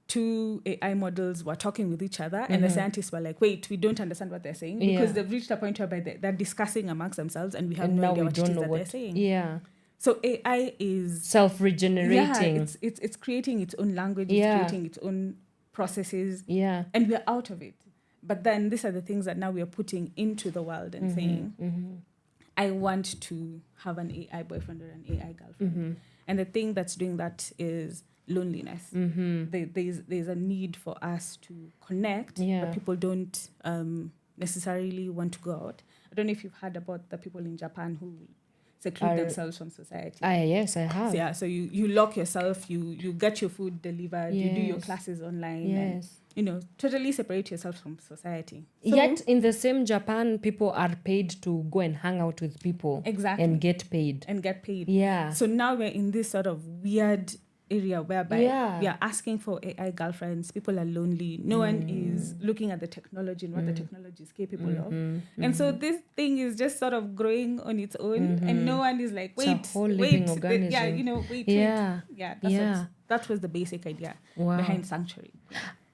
Two AI models were talking with each other, and the scientists were like, wait, we don't understand what they're saying, because they've reached a point whereby they're discussing amongst themselves, and we have no idea what it is that they're saying. Yeah. So AI is self-regenerating. Yeah, it's creating its own language, it's creating its own processes. Yeah. And we're out of it. But then these are the things that now we are putting into the world and saying, I want to have an AI boyfriend or an AI girlfriend. And the thing that's doing that is loneliness. There's a need for us to connect, but people don't necessarily want to go out. I don't know if you've heard about the people in Japan who seclude themselves from society. Yes, I have. So, so you lock yourself, you get your food delivered, you do your classes online. Yes. And, totally separate yourself from society. So, yet in the same Japan, people are paid to go and hang out with people. Exactly. And get paid. Yeah. So now we're in this sort of weird area whereby we are asking for AI girlfriends. People are lonely. No one is looking at the technology and what the technology is capable of. And so this thing is just sort of growing on its own, and no one is like, wait, it's a whole living organism. Wait. That was the basic idea behind Sanctuary.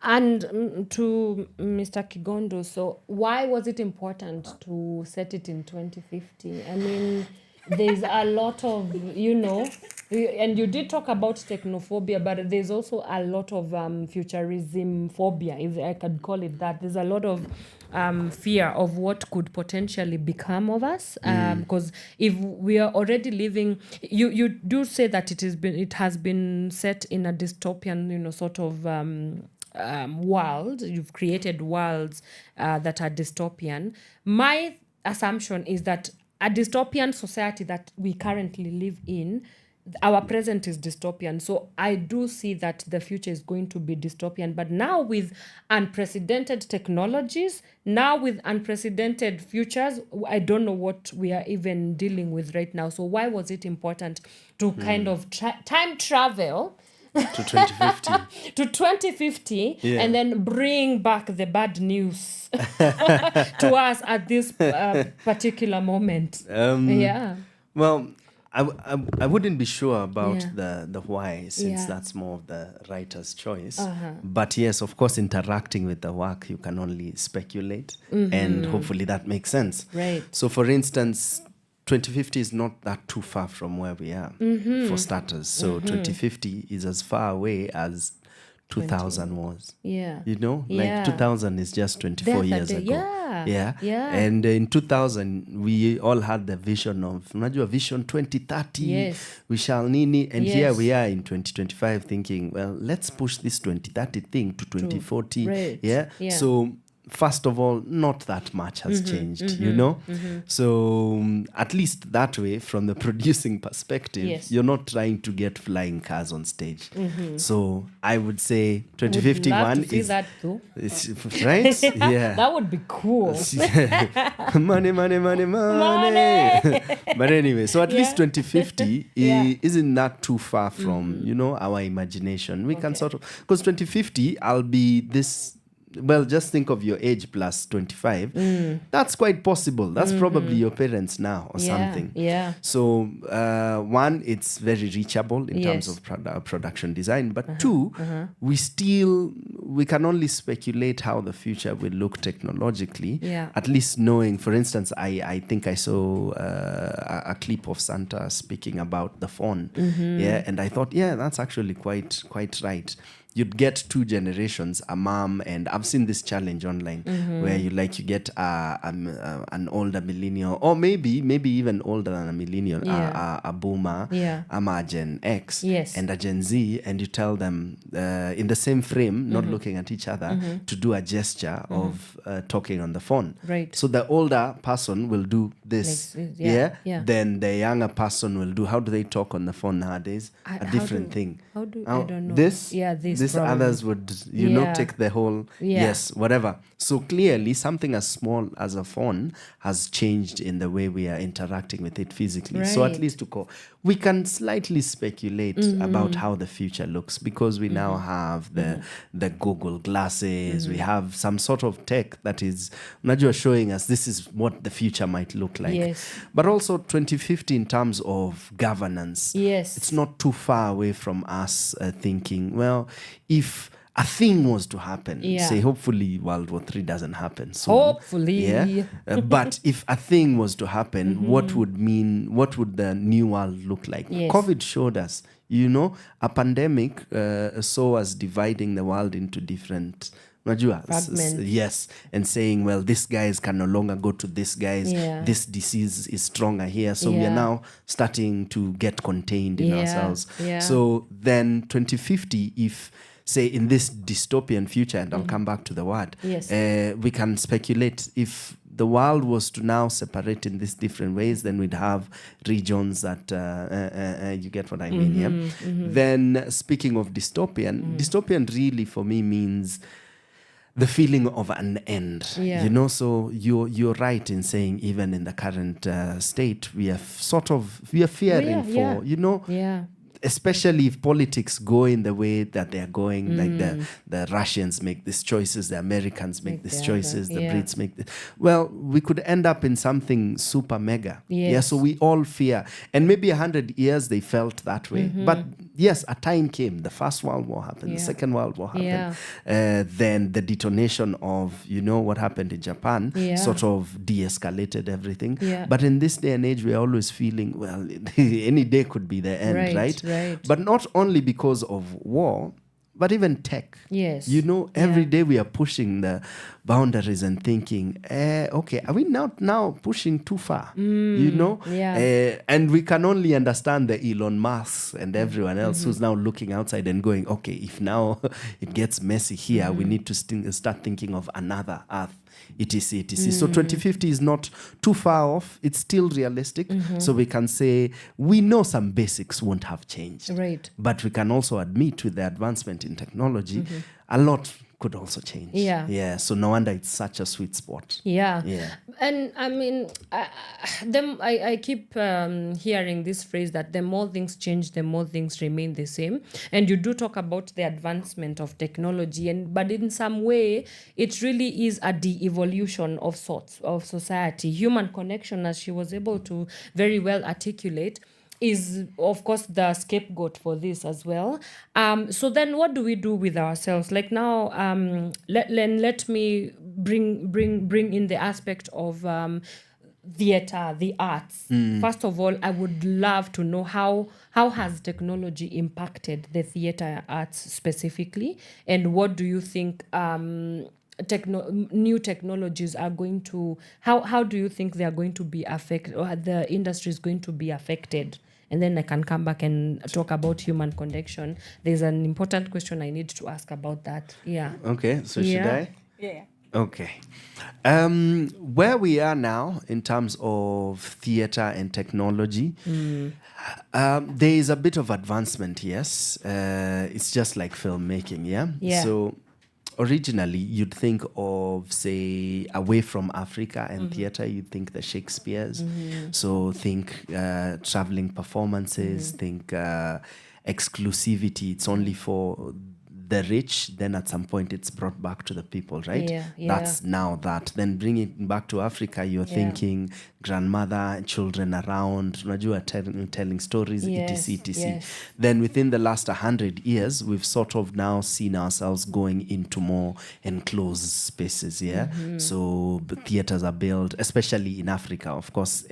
And to Mr. Kigondu, so why was it important to set it in 2050? I mean, there's a lot of, and you did talk about technophobia, but there's also a lot of futurism phobia, if I could call it that. There's a lot of fear of what could potentially become of us, because if we are already living, you do say that it has been set in a dystopian, sort of world. You've created worlds that are dystopian. My assumption is that a dystopian society that we currently live in our present is dystopian. So I do see that the future is going to be dystopian. But now with unprecedented technologies, now with unprecedented futures, I don't know what we are even dealing with right now. So why was it important to kind of time travel To 2050. to 2050 Yeah. and then bring back the bad news to us at this particular moment? Yeah. Well, I wouldn't be sure about Yeah. the why, since Yeah. that's more of the writer's choice. But yes, of course, interacting with the work, you can only speculate, and hopefully that makes sense. Right. So, for instance, 2050 is not that too far from where we are, for starters. So 2050 is as far away as 2000 was. Yeah. You know, Yeah. like 2000 is just 24 Death years a day. ago. Yeah. Yeah. And in 2000, we all had the vision of, unajua, vision 2030. Yes. We shall nini. And here Yes. we are in 2025 thinking, well, let's push this 2030 thing to 2040. Right. Yeah. Yeah. So, first of all, not that much has changed, you know? So, at least that way, from the producing perspective, Yes. you're not trying to get flying cars on stage. So, I would say Would 2051 love to see is... that too. It's, right? Yeah. That would be cool. Money, money, money, money. Money. But anyway, so at least 2050 Yeah. isn't that too far from, you know, our imagination. We can sort of, because 2050, I'll be this, well, just think of your age plus 25. That's quite possible. That's probably your parents now or something. Yeah. So, one, it's very reachable in terms Yes. of production design. But two, we can only speculate how the future will look technologically. Yeah. At least knowing, for instance, I think I saw a clip of Santa speaking about the phone. Yeah, and I thought, yeah, that's actually quite right. You'd get two generations, a mom, and I've seen this challenge online where you get an older millennial, or maybe even older than a millennial, a boomer, a Gen X, Yes. and a Gen Z, and you tell them in the same frame, not looking at each other, to do a gesture of talking on the phone. Right. So the older person will do this, Like this, yeah. Then the younger person will do. How do they talk on the phone nowadays? How A different do- thing. how do- I don't know. This, Yeah, this This probably. others would, take the whole, Yeah. yes, whatever. So clearly, something as small as a phone has changed in the way we are interacting with it physically. So at Right. least we can slightly speculate about how the future looks, because we now have the Google glasses. We have some sort of tech that is unajua showing us this is what the future might look like. Yes. But also 2050 in terms of governance. Yes. It's not too far away from us thinking, well, if a thing was to happen, Yeah. say hopefully World War III doesn't happen soon. Hopefully. Yeah. But if a thing was to happen, what would the new world look like? Yes. COVID showed us, a pandemic saw us dividing the world into different unajua, Fragments. yes, and saying, well, this guys can no longer go to this guys. Yeah. This disease is stronger here. So we are Yeah. now starting to get contained in Yeah. ourselves. Yeah. So then 2050, if say in this dystopian future, and I'll come back to the word, Yes. we can speculate if the world was to now separate in these different ways, then we'd have regions that you get what I mean. Yeah. Then speaking of dystopian really for me means the feeling of an end. Yeah. So you're right in saying even in the current state we are fearing for Yeah. especially if politics go in the way that they're going, like the Russians make these choices, the Americans make these the choices, other, the yeah. Brits make this. Well, we could end up in something super mega. Yes. Yeah, so we all fear. And maybe 100 years they felt that way. But yes, a time came. The First World War happened. Yeah. The Second World War happened. Yeah. Then the detonation of, what happened in Japan Yeah. sort of de-escalated everything. Yeah. But in this day and age, we're always feeling, well, any day could be the end, Right. right? But not only because of war, but even tech. Yes. You know, every day we are pushing the boundaries and thinking, okay, are we not now pushing too far? You know? Yeah. And we can only understand the Elon Musk and everyone else who's now looking outside and going, okay, if now it gets messy here, we need to start thinking of another Earth. etc. etc. So 2050 is not too far off. It's still realistic. So we can say we know some basics won't have changed. Right. But we can also admit with the advancement in technology, a lot could also change. Yeah. Yeah. So no wonder it's such a sweet spot. Yeah. Yeah. And I mean, I keep hearing this phrase that the more things change, the more things remain the same. And you do talk about the advancement of technology, but in some way, it really is a de-evolution of sorts of society. Human connection, as she was able to very well articulate, is of course the scapegoat for this as well. So then what do we do with ourselves? Like now, let me bring in the aspect of theater, the arts. First of all, I would love to know how has technology impacted the theater arts specifically, and what do you think new technologies are going to, how do you think they are going to be affected, or the industry is going to be affected? And then I can come back and talk about human connection. There's an important question I need to ask about that. Yeah. Okay. So should Yeah. I? Yeah. Okay. Where we are now in terms of theater and technology, there is a bit of advancement, yes. It's just like filmmaking, yeah? Yeah. So originally, you'd think of, say, away from Africa and theater, you'd think the Shakespeares. So think traveling performances, think exclusivity. It's only for the rich. Then at some point it's brought back to the people, right? Yeah, yeah. That's now that. Then bring it back to Africa, you're thinking grandmother, children around, unajua, telling stories, Yes, etc. etc. yes. Then within the last 100 years, we've sort of now seen ourselves going into more enclosed spaces, yeah? So the theaters are built, especially in Africa, of course.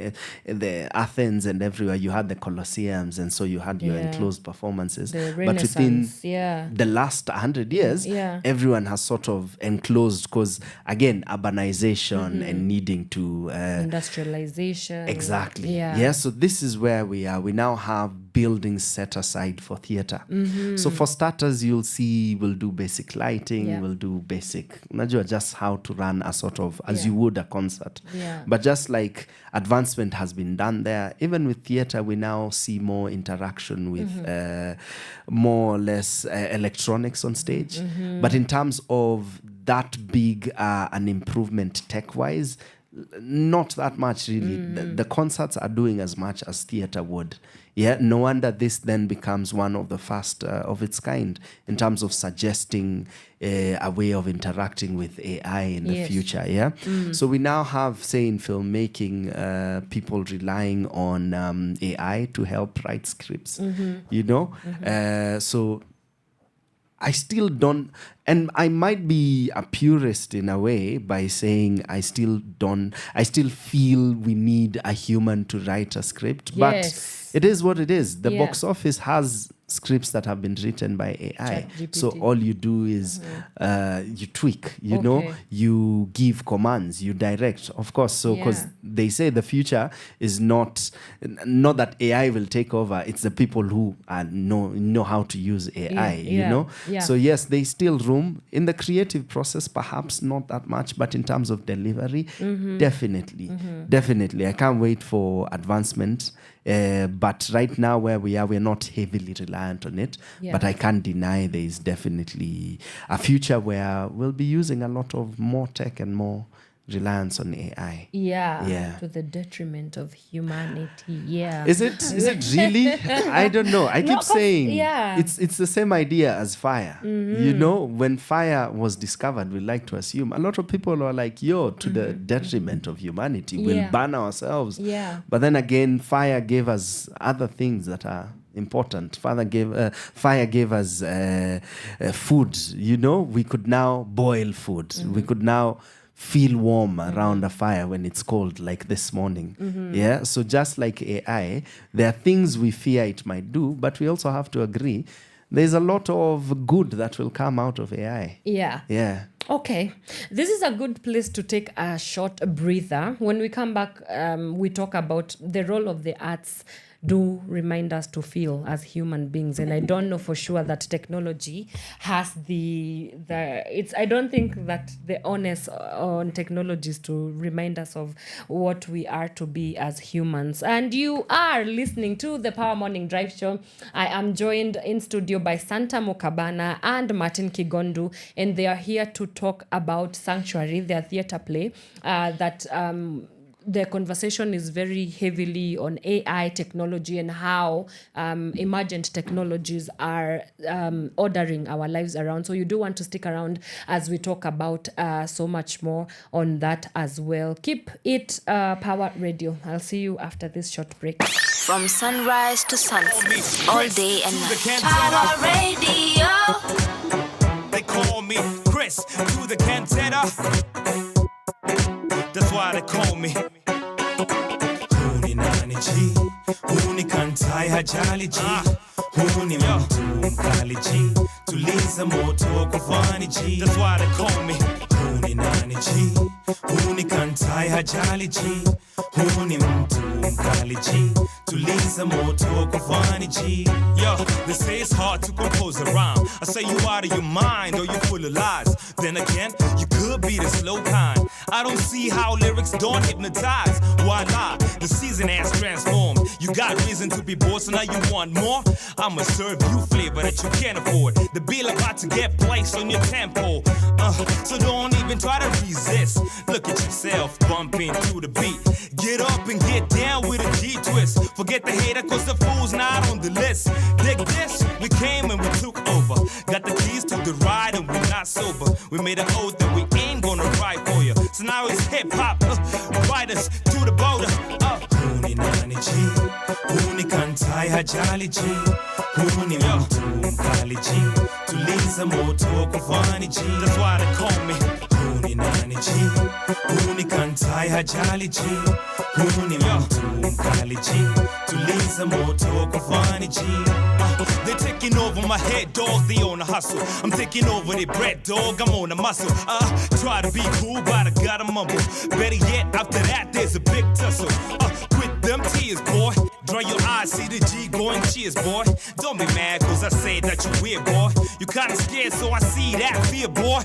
The Athens and everywhere, you had the Colosseums, and so you had your Yeah. enclosed performances. The But within Renaissance, yeah. the last 100 years, Yeah. everyone has sort of enclosed because, again, urbanization and needing to... Industrialization. Exactly. Yeah. Yeah. So this is where we are. We now have buildings set aside for theater. So for starters, you'll see we'll do basic lighting. Yeah. We'll do basic, unajua, just how to run a sort of, as Yeah. you would a concert. Yeah. But just like advancement has been done there, even with theater, we now see more interaction with more or less electronics on stage. But in terms of that big an improvement tech-wise, not that much really. The concerts are doing as much as theater would. Yeah, no wonder this then becomes one of the first of its kind in terms of suggesting a way of interacting with AI in the Yes. future. Yeah, so we now have, say, in filmmaking, people relying on AI to help write scripts. You know, so. I still don't, and I might be a purist in a way by saying I still feel we need a human to write a script, Yes. but it is what it is. The Yeah. box office has scripts that have been written by AI. ChatGPT. So all you do is you tweak, you know, Okay. you give commands, you direct, of course. So because Yeah. they say the future is not that AI will take over, it's the people who know how to use AI, you Yeah. know. Yeah. So yes, there's still room in the creative process, perhaps not that much, but in terms of delivery, definitely. I can't wait for advancement. But right now where we are, we're not heavily reliant on it. Yeah. But I can't deny there is definitely a future where we'll be using a lot of more tech and more reliance on AI. Yeah. Yeah. To the detriment of humanity. Yeah. Is it really? I don't know. I keep 'cause- saying yeah. it's the same idea as fire. You know, when fire was discovered, we like to assume a lot of people are like, yo, to the detriment of humanity, we'll Yeah. burn ourselves. Yeah. But then again, fire gave us other things that are important. Fire gave us food. You know, we could now boil food. We could now feel warm around a fire when it's cold, like this morning. Yeah. So just like AI, there are things we fear it might do, but we also have to agree there's a lot of good that will come out of AI. Yeah. Yeah. Okay, this is a good place to take a short breather. When we come back, we talk about the role of the arts do remind us to feel as human beings. And I don't know for sure that technology has I don't think that the onus on technologies to remind us of what we are to be as humans. And you are listening to the Power Morning Drive Show. I am joined in studio by Santa Mukabana and Martin Kigondu, and they are here to talk about Sanctuary, their theatre play that the conversation is very heavily on AI technology and how emergent technologies are ordering our lives around. So you do want to stick around as we talk about so much more on that as well. Keep it Power Radio. I'll see you after this short break. From sunrise to sunset, all day and night. Power Radio. They call me Chris to the cantata. That's why they call me. Huni nani chi, huni kantai hajali chi, huni mtu mkali chi, tuliza moto kufani chi. That's why they call me. Huni nani chi, huni kantai hajali chi, huni mtu mkali chi, tuliza moto kufani chi. Yo, they say it's hard to compose a rhyme. I say you out of your mind or you full of lies. Then again, you could be the slow kind. I don't see how lyrics don't hypnotize. Why lie? The season has transformed. You got reason to be bored, so now you want more? I'ma serve you flavor that you can't afford. The bill about to get placed on your tempo. So don't even try to resist. Look at yourself bumping to the beat. Get up and get down with a G-twist. Forget the hater cause the fool's not on the list. Dig this, we came and we took over. Got the keys to the ride and we're not sober. We made an oath that we ain't gonna ride for you. So now it's hip-hop, ride us to the border. Huni nani chi, huni kantai hajali chi, huni mtu mkali chi, tuliza moto kufani chi. That's why they call me. Huni nani chi, huni kantai hajali chi, huni mtu mkali chi, tuliza moto kufani chi. They're taking over my head, dog, they on a hustle. I'm taking over their bread, dog, I'm on a muscle. Try to be cool, but I gotta mumble. Better yet, after that, there's a big tussle. Quit them tears, boy. Dry your eyes, see the G going, cheers, boy. Don't be mad, cause I say that you weird, boy. You kinda scared, so I see that fear, boy.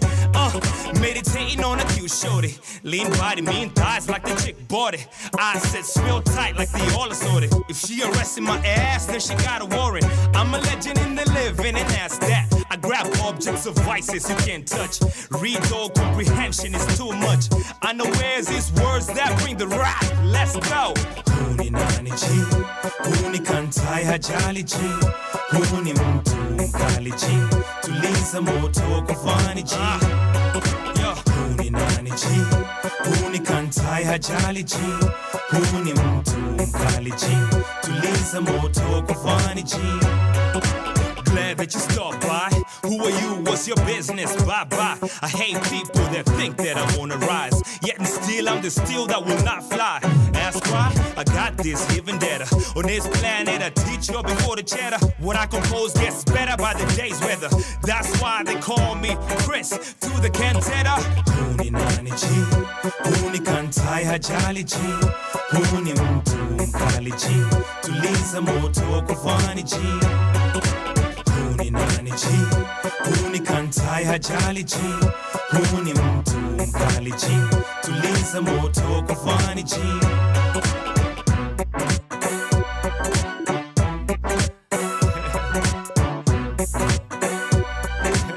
Meditating on a cute shorty. Lean body, mean thighs like the chick bought it. I said smell tight like the all assorted. If she arrested my ass, then she got a warrant. I'm a legend in the living, and that's that. I grab objects of vices you can't touch. Read all comprehension is too much. I know where's these words that bring the rap. Let's go. Huni nani chi, huni kantai hajali chi, huni mtu mkali chi, tuliza moto kufani chi. Huni nani chi, huni kantai hajali chi, huni mtu mkali chi, tuliza moto kufani chi. Glad that you stopped by. Who are you? What's your business? Bye-bye. I hate people that think that I'm on the rise. Yet and still, I'm the steel that will not fly. Ask why? I got this given data. On this planet, I teach you before the chatter. What I compose gets better by the day's weather. That's why they call me Chris to the cantata. Huni nani chi, huni kantai hajali chi, huni mtu mkali chi, tuliza moto kufani chi. Huni nani chi, huni kantai hajali chi, huni mtu mkali chi, tuliza moto kufani chi.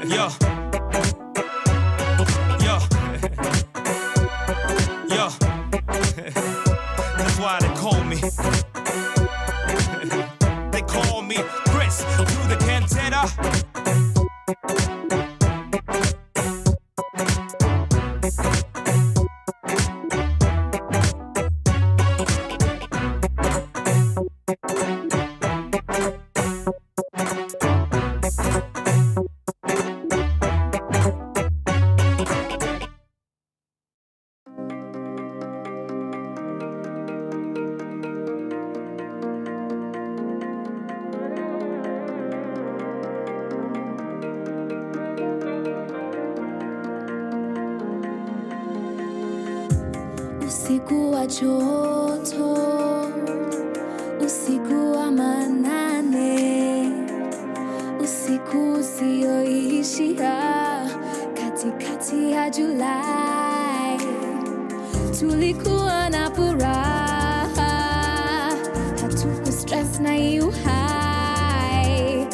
Yo, yo, yo, that's why they call me. They call me Chris through the cantata. usiku wa joto, usiku wa manane, usiku usioishia, katikati ya Julai, tulikuwa na furaha, hatuku stress na uhai,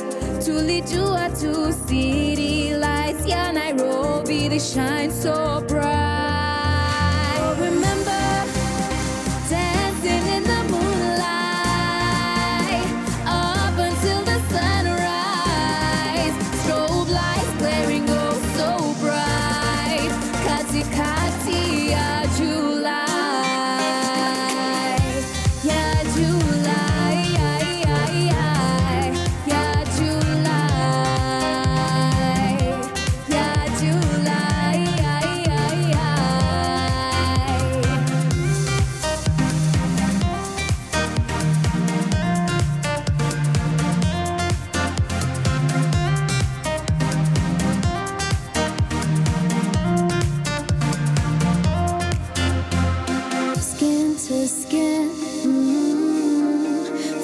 tulijua tu city lights ya Nairobi, they shine so bright. Oh, remember dancing in the moonlight up until the sunrise, strobe lights glaring oh so bright, katikati ya July, ya July, ya July, ya July. Skin to skin,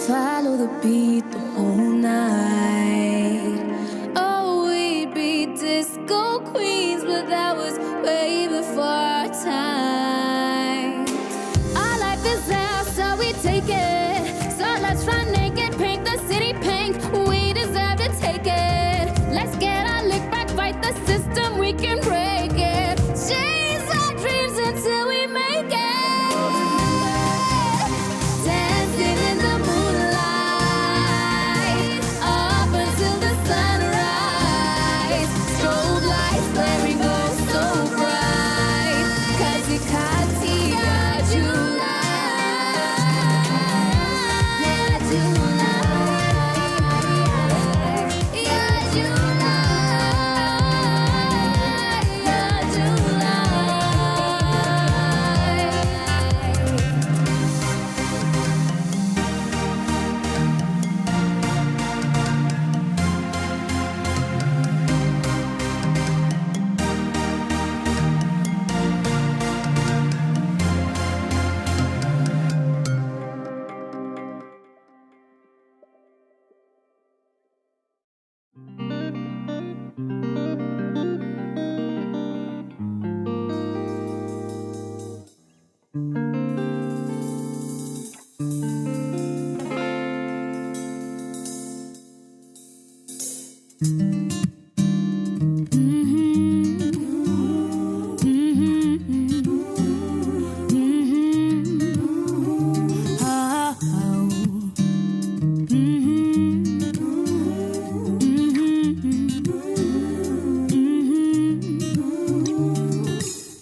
follow the beat the whole night. Oh, we'd be disco queens, but that was way before our time. Our life is out, so we take it. So let's run naked, paint the city pink. We deserve to take it. Let's get our lick back, fight the system, we can break it. Chase our dreams until we make it. Dancing in the moonlight up until the sunrise, strobe lights glaring oh so bright, katikati ya July, ya July, ya July, ya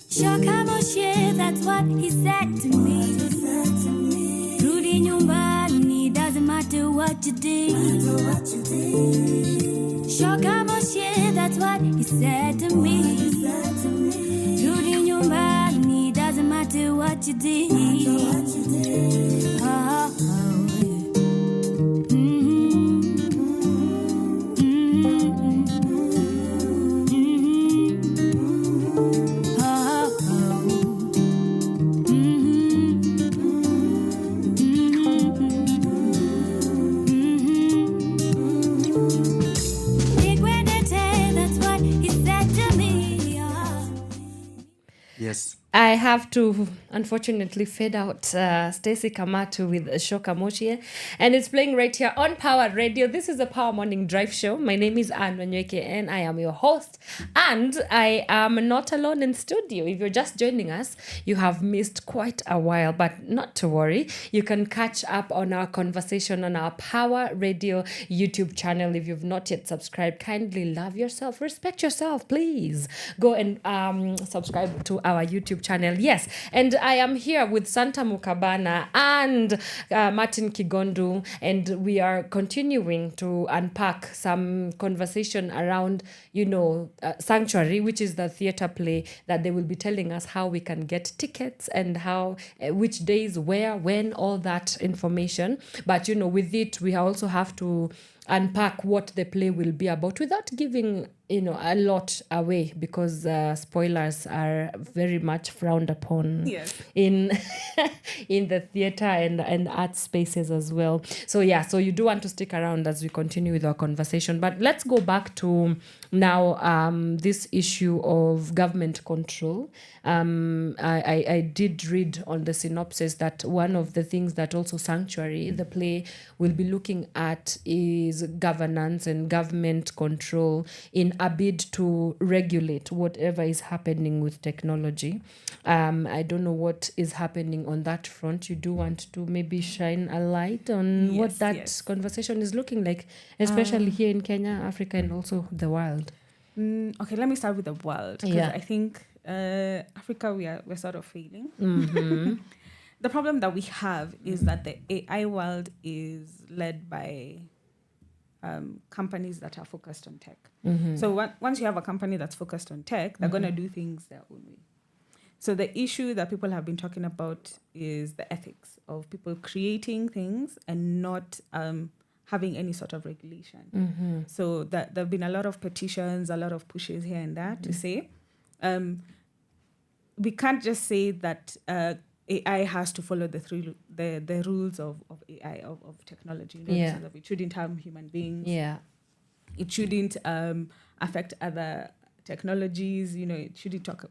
Shakamoshe, that's what he said to me. Rudi nyumbani, doesn't matter what you did. Shakamoshe, that's what he said to me. Rudi nyumbani, doesn't matter what you did. Oh, oh, Yes. I have to unfortunately fade out Stacy Kamatu with Shoka Moshie, and it's playing right here on Power Radio. This is a Power Morning Drive Show. My name is Wanyoike and I am your host, and I am not alone in studio. If you're just joining us, you have missed quite a while, but not to worry. You can catch up on our conversation on our Power Radio YouTube channel. If you've not yet subscribed, kindly love yourself, respect yourself, please. Go and subscribe to our YouTube channel. Yes, and I am here with Santa Mukabana and Martin Kigondu, and we are continuing to unpack some conversation around, Sanctuary, which is the theatre play that they will be telling us how we can get tickets and how, which days, where, when, all that information. But, with it, we also have to unpack what the play will be about without giving a lot away because spoilers are very much frowned upon Yes. in in the theater and art spaces as well. So yeah, so you do want to stick around as we continue with our conversation. But let's go back to now this issue of government control. I did read on the synopsis that one of the things that also Sanctuary, the play, will be looking at is governance and government control in a bid to regulate whatever is happening with technology. I don't know what is happening on that front. You do want to maybe shine a light on what Yes, that yes. conversation is looking like, especially here in Kenya, Africa, and also the world. Okay, let me start with the world, because Yeah. I think Africa, we're sort of failing. Mm-hmm. The problem that we have is that the AI world is led by companies that are focused on tech. Mm-hmm. So once you have a company that's focused on tech, they're going to do things their own way. So the issue that people have been talking about is the ethics of people creating things and not having any sort of regulation. Mm-hmm. So there have been a lot of petitions, a lot of pushes here and there to say, we can't just say that AI has to follow the rules of AI, of technology. You know, Yeah. so that it shouldn't harm human beings. Yeah. It shouldn't affect other technologies. You know, it shouldn't talk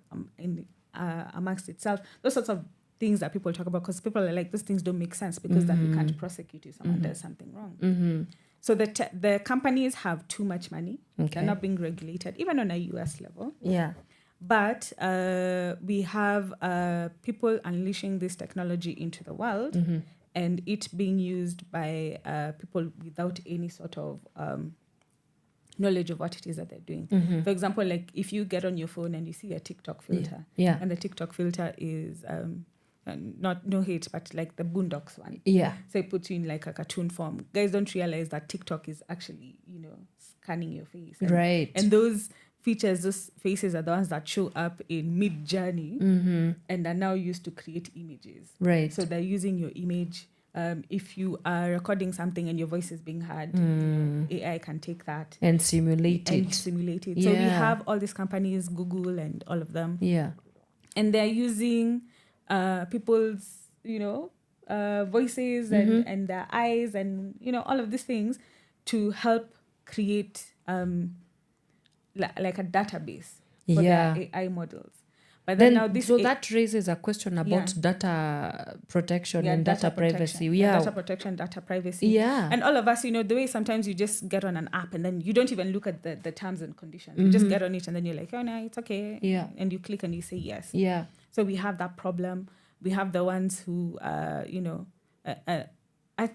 amongst itself. Those sorts of things that people talk about, because people are like, those things don't make sense, because then we can't prosecute if someone does something wrong. Mm-hmm. So the companies have too much money. Okay. They're not being regulated, even on a US level. Yeah. But we have people unleashing this technology into the world, and it being used by people without any sort of knowledge of what it is that they're doing. For example, like if you get on your phone and you see a TikTok filter, Yeah. and the TikTok filter is not no hate, but like the Boondocks one. Yeah. So it puts you in like a cartoon form. Guys don't realize that TikTok is actually, scanning your face. Right. And those features, those faces are the ones that show up in mid-journey and are now used to create images. Right. So they're using your image. If you are recording something and your voice is being heard, AI can take that And simulate and it. simulate it. So we Yeah. have all these companies, Google and all of them, Yeah. and they're using people's, voices and their eyes and, all of these things to help create like a database for Yeah. their AI models. But then now this that raises a question about data protection and data privacy. protection. Yeah. Data protection, data privacy. Yeah. And all of us, the way sometimes you just get on an app and then you don't even look at the terms and conditions. You just get on it and then you're like, oh no, it's okay. Yeah. And you click and you say yes. Yeah. So we have that problem. We have the ones who,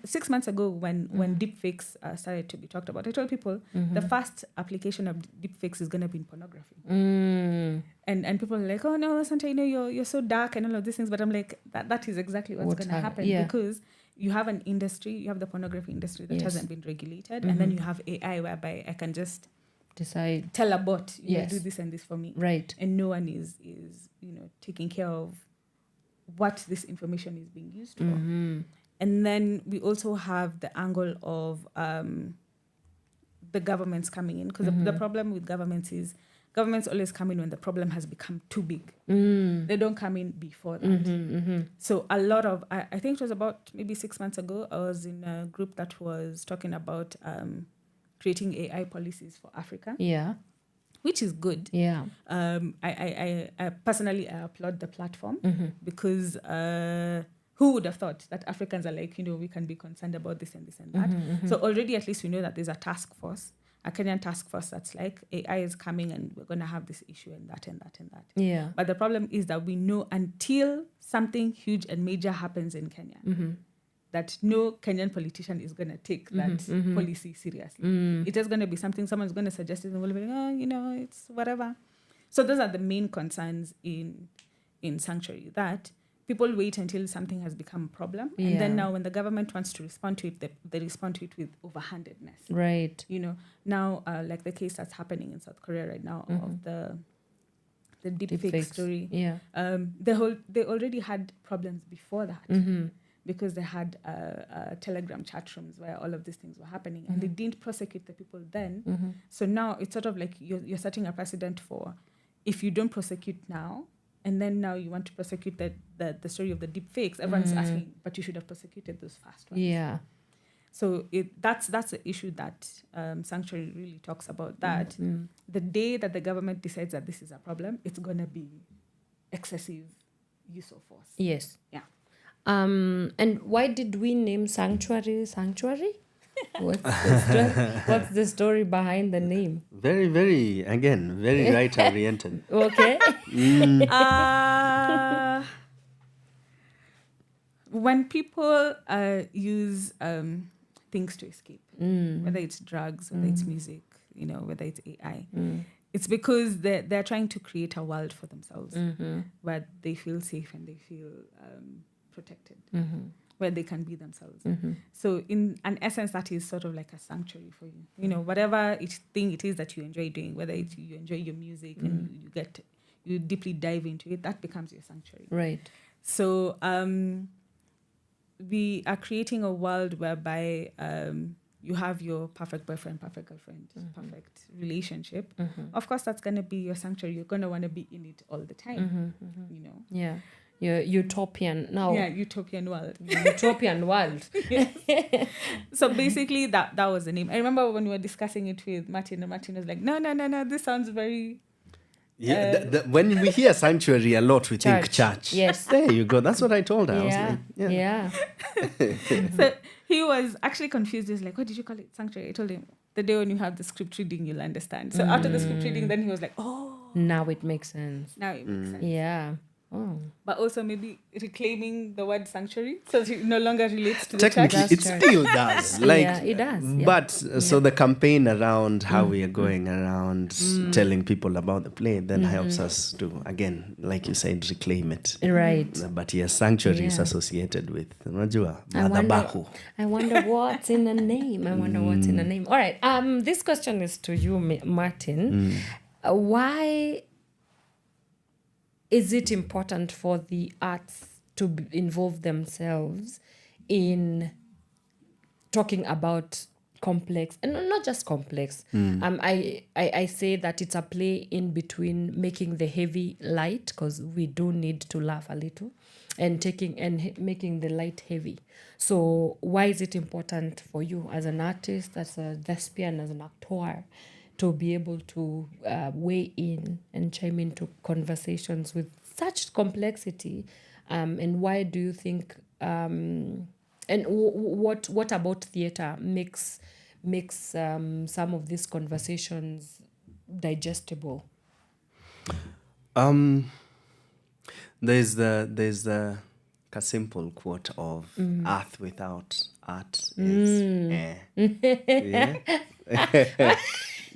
6 months ago when deepfakes started to be talked about, I told people the first application of deepfakes is going to be in pornography. And people are like, oh no, Santa, you're so dark and all of these things. But I'm like, that is exactly what's going to happen. Yeah. Because you have an industry, you have the pornography industry that hasn't been regulated. And then you have AI whereby I can just decide, tell a bot, Yes. do this and this for me. right. And no one is taking care of what this information is being used for. And then we also have the angle of the governments coming in, because the problem with governments is governments always come in when the problem has become too big. They don't come in before that. So a lot of, I think it was about maybe 6 months ago, I was in a group that was talking about creating AI policies for Africa, Yeah. which is good. Yeah. I personally I applaud the platform because who would have thought that Africans are like, we can be concerned about this and this and that. So already at least we know that there's a task force, a Kenyan task force that's like, AI is coming and we're going to have this issue and that and that and that. Yeah. But the problem is that we know until something huge and major happens in Kenya, that no Kenyan politician is going to take that policy seriously. It is going to be something someone's going to suggest it and we'll be like, it's whatever. So those are the main concerns in Sanctuary, that people wait until something has become a problem. And then now when the government wants to respond to it, they respond to it with overhandedness. Right. Now, like the case that's happening in South Korea right now of the deepfake Deepfakes. story. Yeah. They already had problems before that. because they had Telegram chat rooms where all of these things were happening, and they didn't prosecute the people then. So now it's sort of like you're setting a precedent for, if you don't prosecute now, and then now you want to prosecute the story of the deep fakes, everyone's asking, but you should have prosecuted those fast ones. Yeah. So that's the issue that Sanctuary really talks about, that the day that the government decides that this is a problem, it's going to be excessive use of force. Yes. Yeah. And why did we name Sanctuary? What's the story behind the name? Very, very, again, very right-oriented. Okay. When people use things to escape, whether it's drugs, whether it's music, whether it's AI, it's because they're trying to create a world for themselves where they feel safe and they feel protected, where they can be themselves. So in an essence, that is sort of like a sanctuary for you. Whatever thing it is that you enjoy doing, whether it's you enjoy your music and you deeply dive into it, that becomes your sanctuary. Right. So we are creating a world whereby you have your perfect boyfriend, perfect girlfriend, perfect relationship. Of course, that's going to be your sanctuary. You're going to want to be in it all the time, Yeah. Your utopian now. Yeah, utopian world. Utopian world. So basically, that was the name. I remember when we were discussing it with Martin, and Martin was like, no, this sounds very... Yeah, when we hear sanctuary a lot, we think church. Yes. There you go. That's what I told her. I was like, yeah. So he was actually confused. He was like, what did you call it? Sanctuary. I told him, the day when you have the script reading, you'll understand. So after the script reading, then he was like, oh. Now it makes sense. Now it makes sense. Yeah. Oh. But also maybe reclaiming the word sanctuary so that it no longer relates to the technically, church. it still does. It does. Yeah. But so the campaign around how we are going around telling people about the play then helps us to, again, like you said, reclaim it. Right. But yes, sanctuary is associated with unajua, madhabahu. I wonder what's in the name. All right. This question is to you, Martin. Why is it important for the arts to involve themselves in talking about complex, and not just complex? I say that it's a play in between making the heavy light, because we do need to laugh a little, and making the light heavy. So why is it important for you as an artist, as a thespian, as an actor, to be able to weigh in and chime into conversations with such complexity? And why do you think, and what about theatre makes some of these conversations digestible? There's a simple quote of earth without art is yeah.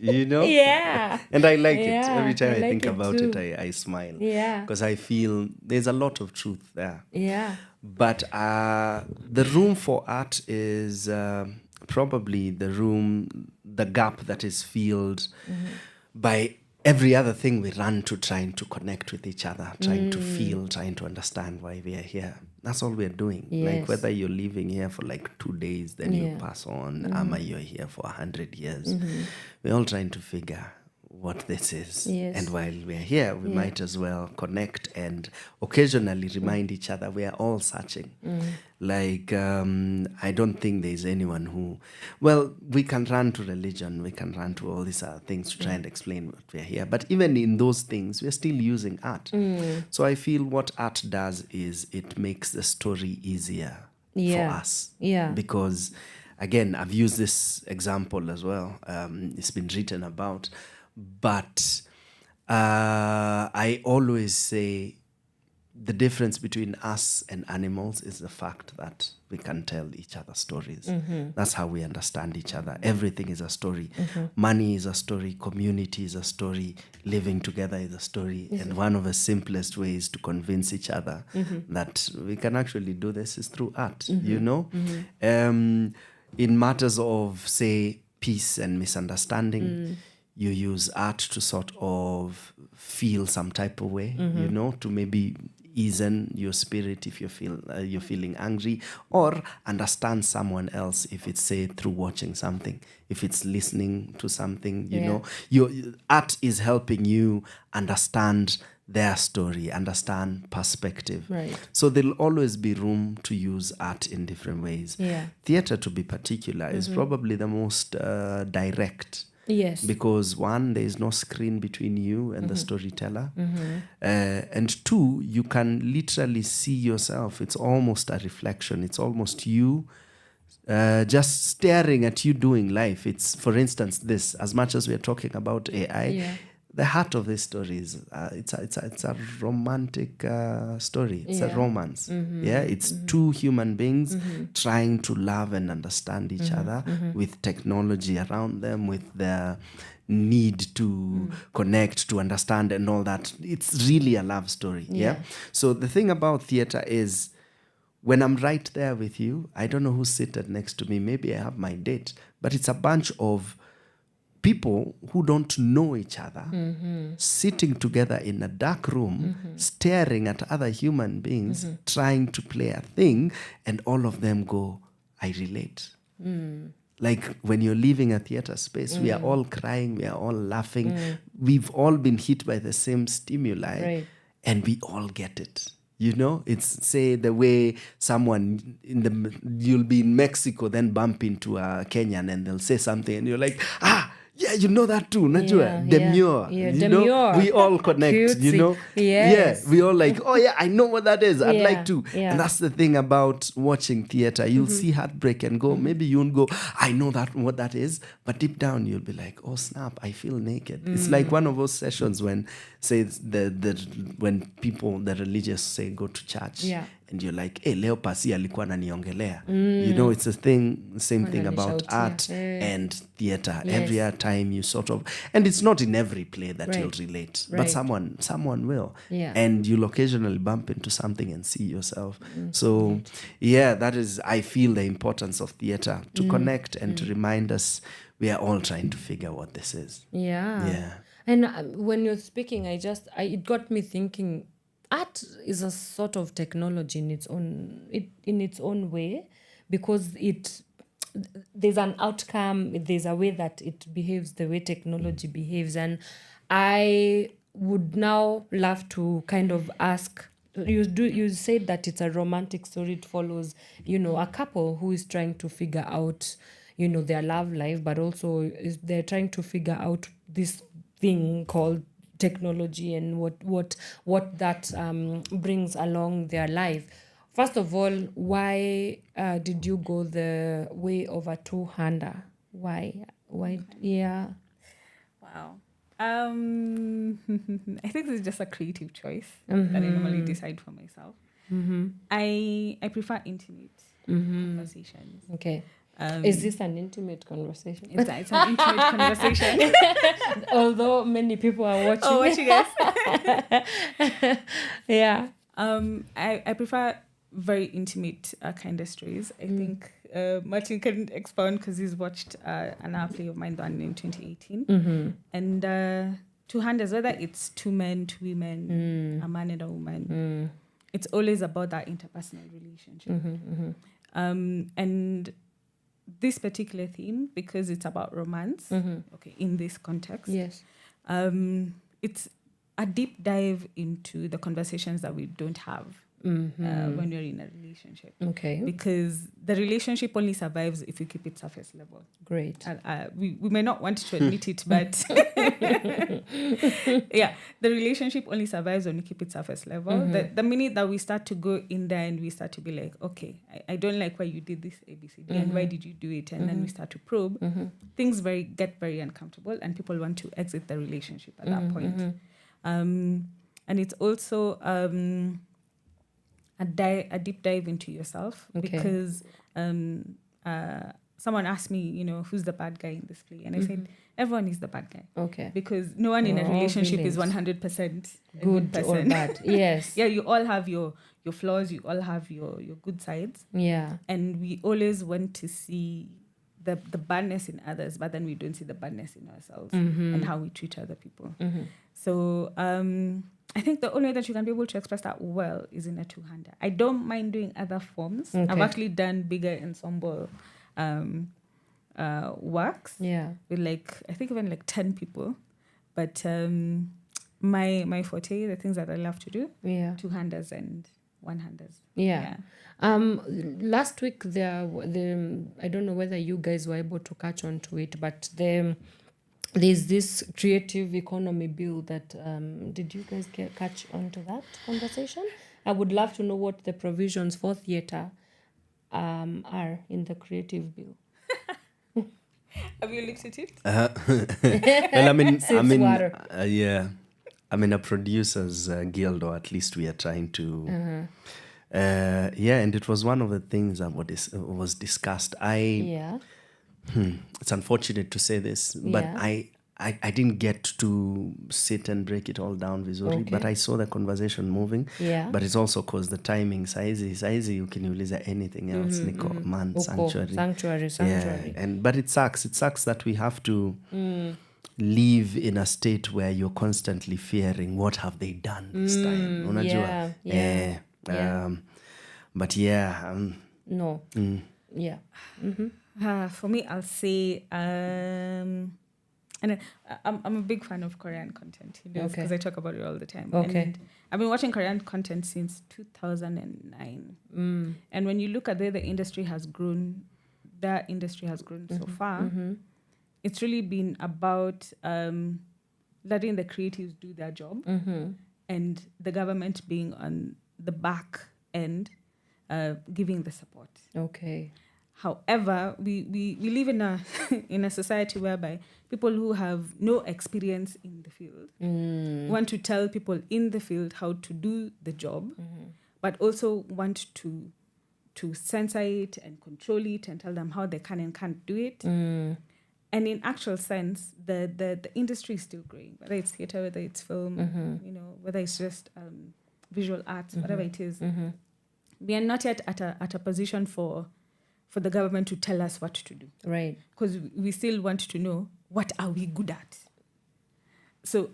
Yeah. And I like it. Yeah, Every time I like think it about too. it, I smile. Yeah. Because I feel there's a lot of truth there. Yeah. But the room for art is probably the gap that is filled by every other thing we run to, trying to connect with each other, trying to feel, trying to understand why we are here. That's all we're doing. Yes. Like whether you're living here for like 2 days, then you pass on, ama you're here for 100 years. We're all trying to figure what this is. Yes. And while we're here, we might as well connect and occasionally remind each other we are all searching. Like, I don't think there's anyone who, well, we can run to religion, we can run to all these other things to try and explain what we're here. But even in those things, we're still using art. So I feel what art does is it makes the story easier for us. Yeah. Because, again, I've used this example as well. It's been written about. But I always say the difference between us and animals is the fact that we can tell each other stories. That's how we understand each other. Everything is a story. Money is a story. Community is a story. Living together is a story. And one of the simplest ways to convince each other that we can actually do this is through art, you know? In matters of, say, peace and misunderstanding, you use art to sort of feel some type of way, you know, to maybe easen your spirit if you're feeling angry, or understand someone else if it's, say, through watching something, if it's listening to something, you know. Your art is helping you understand their story, understand perspective. Right. So there'll always be room to use art in different ways. Yeah. Theater, to be particular, is probably the most direct. Yes. Because one, there is no screen between you and the storyteller. And two, you can literally see yourself. It's almost a reflection. It's almost you just staring at you doing life. It's, for instance, this, as much as we're talking about AI, the heart of this story is it's a romantic story. It's a romance. It's two human beings trying to love and understand each other with technology around them, with their need to connect, to understand, and all that. It's really a love story. So the thing about theater is, when I'm right there with you, I don't know who's seated next to me. Maybe I have my date, but it's a bunch of people who don't know each other, sitting together in a dark room, staring at other human beings, trying to play a thing, and all of them go, I relate. Like when you're leaving a theater space, we are all crying, we are all laughing. We've all been hit by the same stimuli, and we all get it. You know, it's, say, the way someone you'll be in Mexico, then bump into a Kenyan and they'll say something and you're like, yeah, you know that too, najua. Demure. You demure. know, we all connect, Cutesy. you know. Yes. Yeah, we all like, oh yeah, I know what that is. I'd like to. Yeah. And that's the thing about watching theater. You'll see heartbreak and go, maybe you won't go, I know that what that is. But deep down, you'll be like, oh snap, I feel naked. It's like one of those sessions when, say, when people, the religious, say, go to church. And you're like, hey, leo pasi alikuwa ananiongelea. You know, it's a thing, same thing about art and theater. Every time you sort of, and it's not in every play that you'll relate, but someone will. And you'll occasionally bump into something and see yourself. So, that is, I feel, the importance of theater to connect and to remind us we are all trying to figure what this is. And when you're speaking, it got me thinking, art is a sort of technology in its own way, because there's an outcome, there's a way that it behaves, the way technology behaves. And I would now love to kind of ask, you said that it's a romantic story. It follows, a couple who is trying to figure out, their love life, but also they're trying to figure out this thing called technology and what that brings along their life. First of all, why did you go the way of a two-hander? Why? Yeah. Wow. I think this is just a creative choice that I normally decide for myself. I prefer intimate conversations. Okay. Is this an intimate conversation? It's an intimate conversation. Although many people are watching. Oh, watching us. Yeah. I prefer very intimate kind of stories. I think Martin can expound because he's watched an hour play of mine done in 2018. And two-handers, whether it's two men, two women, a man and a woman, it's always about that interpersonal relationship. And this particular theme, because it's about romance, okay, in this context, it's a deep dive into the conversations that we don't have when you're in a relationship. Okay. Because the relationship only survives if you keep it surface level. Great. We may not want to admit it, but yeah, the relationship only survives when you keep it surface level. The minute that we start to go in there and we start to be like, okay, I don't like why you did this ABCD and why did you do it? And then we start to probe, things get very uncomfortable and people want to exit the relationship at that point. And it's also a deep dive into yourself, because someone asked me, who's the bad guy in this play? And I said, everyone is the bad guy. Okay. Because no one in a relationship is 100% a good person. Or bad. Yes. Yeah, you all have your flaws, you all have your good sides. Yeah. And we always want to see the badness in others, but then we don't see the badness in ourselves and how we treat other people. So I think the only way that you can be able to express that well is in a two-hander. I don't mind doing other forms. Okay. I've actually done bigger ensemble works with I think even 10 people. But my forte, the things that I love to do, two-handers and one-handers. Last week I don't know whether you guys were able to catch on to it, but there's this creative economy bill that did you guys catch on to that conversation? I would love to know what the provisions for theatre are in the creative bill. Have you looked at it? Well, I'm in a producers guild, or at least we are trying to. And it was one of the things that was discussed. It's unfortunate to say this, but I didn't get to sit and break it all down visually, but I saw the conversation moving. But it's also because the timing saizi ukiniuliza anything else niko man sanctuary. But it sucks that we have to live in a state where you're constantly fearing what have they done this time. Unajua? But no. For me, I'll say, and I'm a big fan of Korean content, because I talk about it all the time. And I've been watching Korean content since 2009. And when you look at the industry has grown, so far. It's really been about letting the creatives do their job and the government being on the back end, giving the support. However, we live in a in a society whereby people who have no experience in the field want to tell people in the field how to do the job, but also want to censor it and control it and tell them how they can and can't do it. And in actual sense, the industry is still growing, whether it's theatre, whether it's film, whether it's just visual arts, whatever it is. We are not yet at a position for the government to tell us what to do. Right. Because we still want to know, what are we good at? So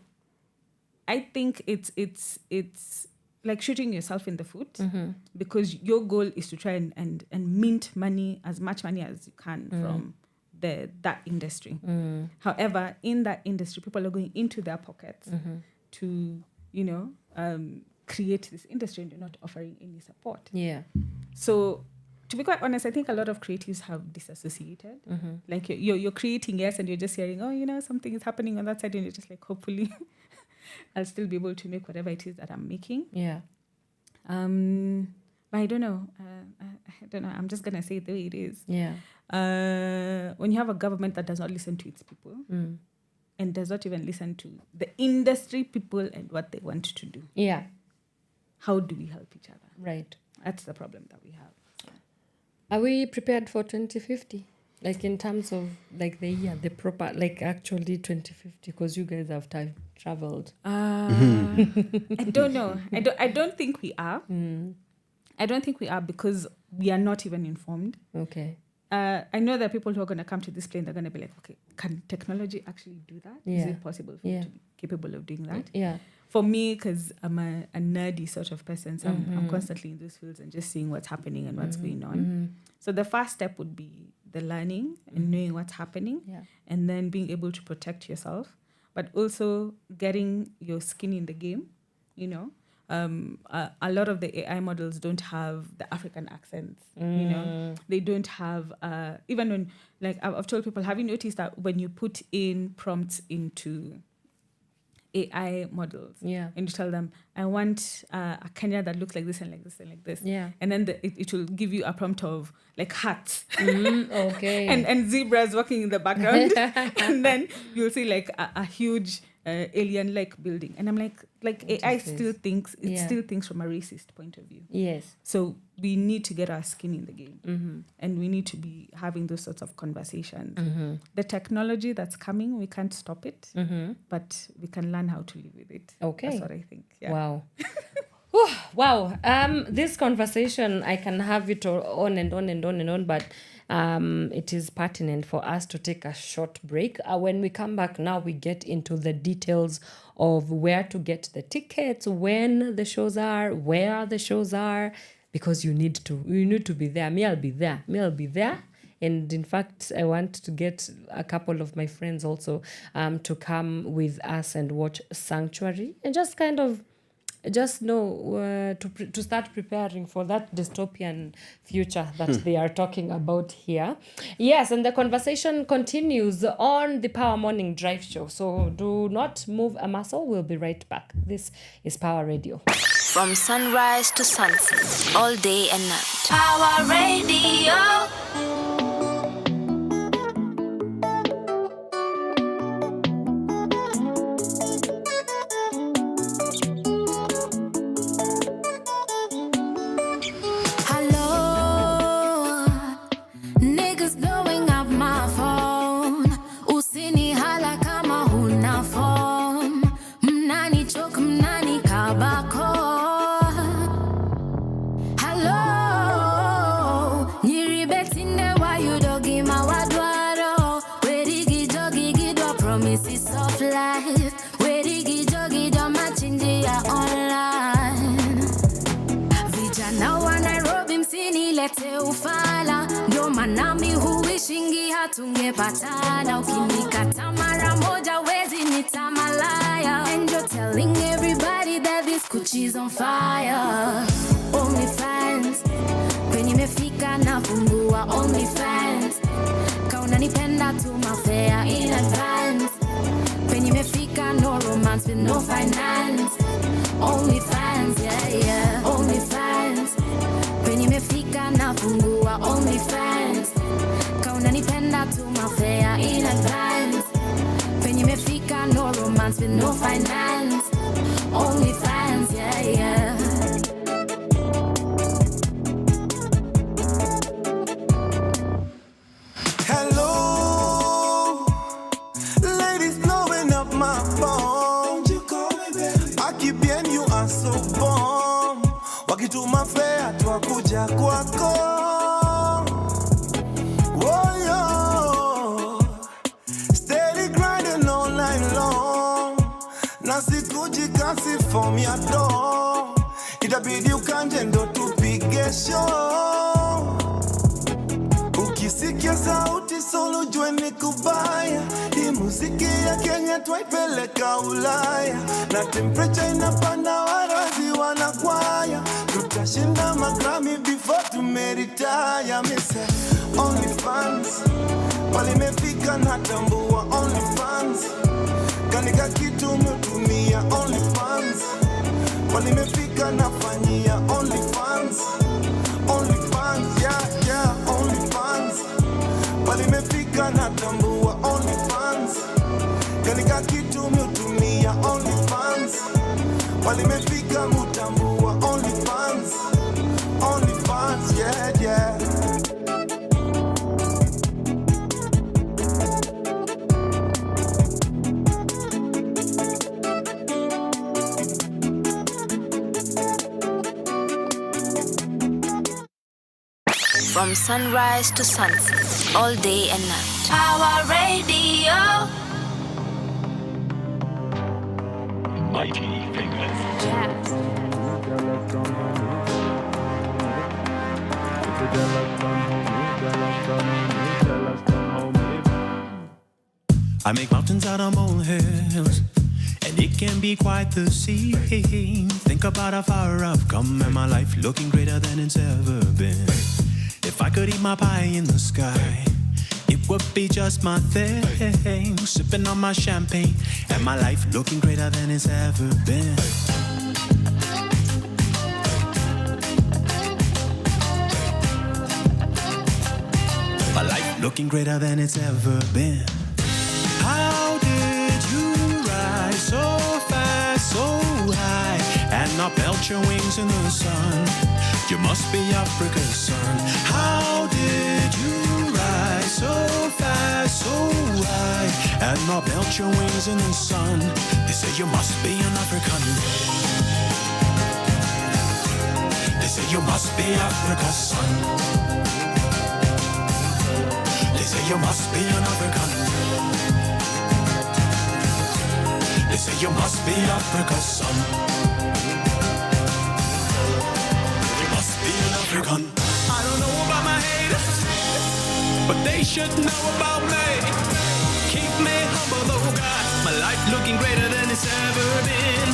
I think it's like shooting yourself in the foot, because your goal is to try and mint money, as much money as you can from that industry. However, in that industry, people are going into their pockets to, create this industry, and they're not offering any support. So to be quite honest, I think a lot of creatives have disassociated. Like you're creating, yes, and you're just hearing, something is happening on that side, and you're just like, hopefully I'll still be able to make whatever it is that I'm making. But I don't know. I'm just gonna say it the way it is. When you have a government that does not listen to its people and does not even listen to the industry people and what they want to do. How do we help each other? Right. That's the problem that we have. Are we prepared for 2050? Like in terms of like the year, the proper, like actually 2050, because you guys have time traveled. I don't know. I don't think we are. I don't think we are, because we are not even informed. I know there are people who are going to come to this plane, they're going to be like, okay, can technology actually do that? Is it possible for you to be capable of doing that? For me, because I'm a nerdy sort of person, so I'm constantly in those fields and just seeing what's happening and what's going on. So the first step would be the learning and knowing what's happening, and then being able to protect yourself, but also getting your skin in the game. A lot of the AI models don't have the African accents. They don't have even when, like, I've told people, have you noticed that when you put in prompts into AI models, and you tell them, I want a Kenya that looks like this and like this and like this, and then it will give you a prompt of like hats, and zebras walking in the background, and then you'll see like a huge alien-like building, and I'm like AI still thinks still thinks from a racist point of view. So we need to get our skin in the game, and we need to be having those sorts of conversations. The technology that's coming, we can't stop it, but we can learn how to live with it. That's what I think. Wow. Wow. This conversation, I can have it on and on and on and on, but it is pertinent for us to take a short break. When we come back now, we get into the details of where to get the tickets, when the shows are, where the shows are, because you need to be there. Me, I'll be there. And in fact, I want to get a couple of my friends also to come with us and watch Sanctuary and just kind of know to start preparing for that dystopian future that they are talking about here. Yes, and the conversation continues on the Power Morning Drive Show. So do not move a muscle. We'll be right back. This is Power Radio. From sunrise to sunset, all day and night. Power Radio. Tungepatana ukinikata mara moja wezi nitamalaya. And you're telling everybody that this Gucci's on fire. Only fans kwenye imefika na fungua only fans. Kauna nipenda tu mafea in advance. Kwenye imefika no romance with no finance. Only fans, yeah. Only fans kwenye imefika na fungua only fans. Unanipenda tu mafea in advance. Penye imefika no romance with no finance. Only fans, yeah. Hello, ladies blowing up my phone. You call me baby. Aki bien you are so bomb. Wakituma fea twakuja kwako. Nasikujikasi from your door. Itabidi ukanje ndo tupige show. Ukisikia sauti solo jue ni kubaya. Hii muziki ya Kenya twaipeleka Ulaya. Na temperature inapanda warazi wanakwaya. Tutashinda magrami before tumeretire. Me say only fans. Walimefika natambua only fans. Kanika kitu umetumia only fans. Walimefika nafanyia only fans. Only fans, yeah, only fans. Walimefika natambua only fans. Kanika kitu umetumia only fans. Walimefika mutambua only fans. Only fans, yeah. From sunrise to sunset, all day and night. Power Radio. Mighty fingers. Jazz. I make mountains out of molehills, and it can be quite the scene. Think about how far I've come and my life looking greater than it's ever been. If I could eat my pie in the sky, it would be just my thing. Sipping on my champagne and my life looking greater than it's ever been. My life looking greater than it's ever been. How did you rise so fast, so high, and not melt your wings in the sun? You must be Africa's son. How did you rise so fast, so high, and not melt your wings in the sun? They say you must be an African. They say you must be Africa's son. say you must be an African. They say you must be Africa's son. You must be an African. I don't know about my haters, but they should know about me. Keep me humble, oh God. My life looking greater than it's ever been.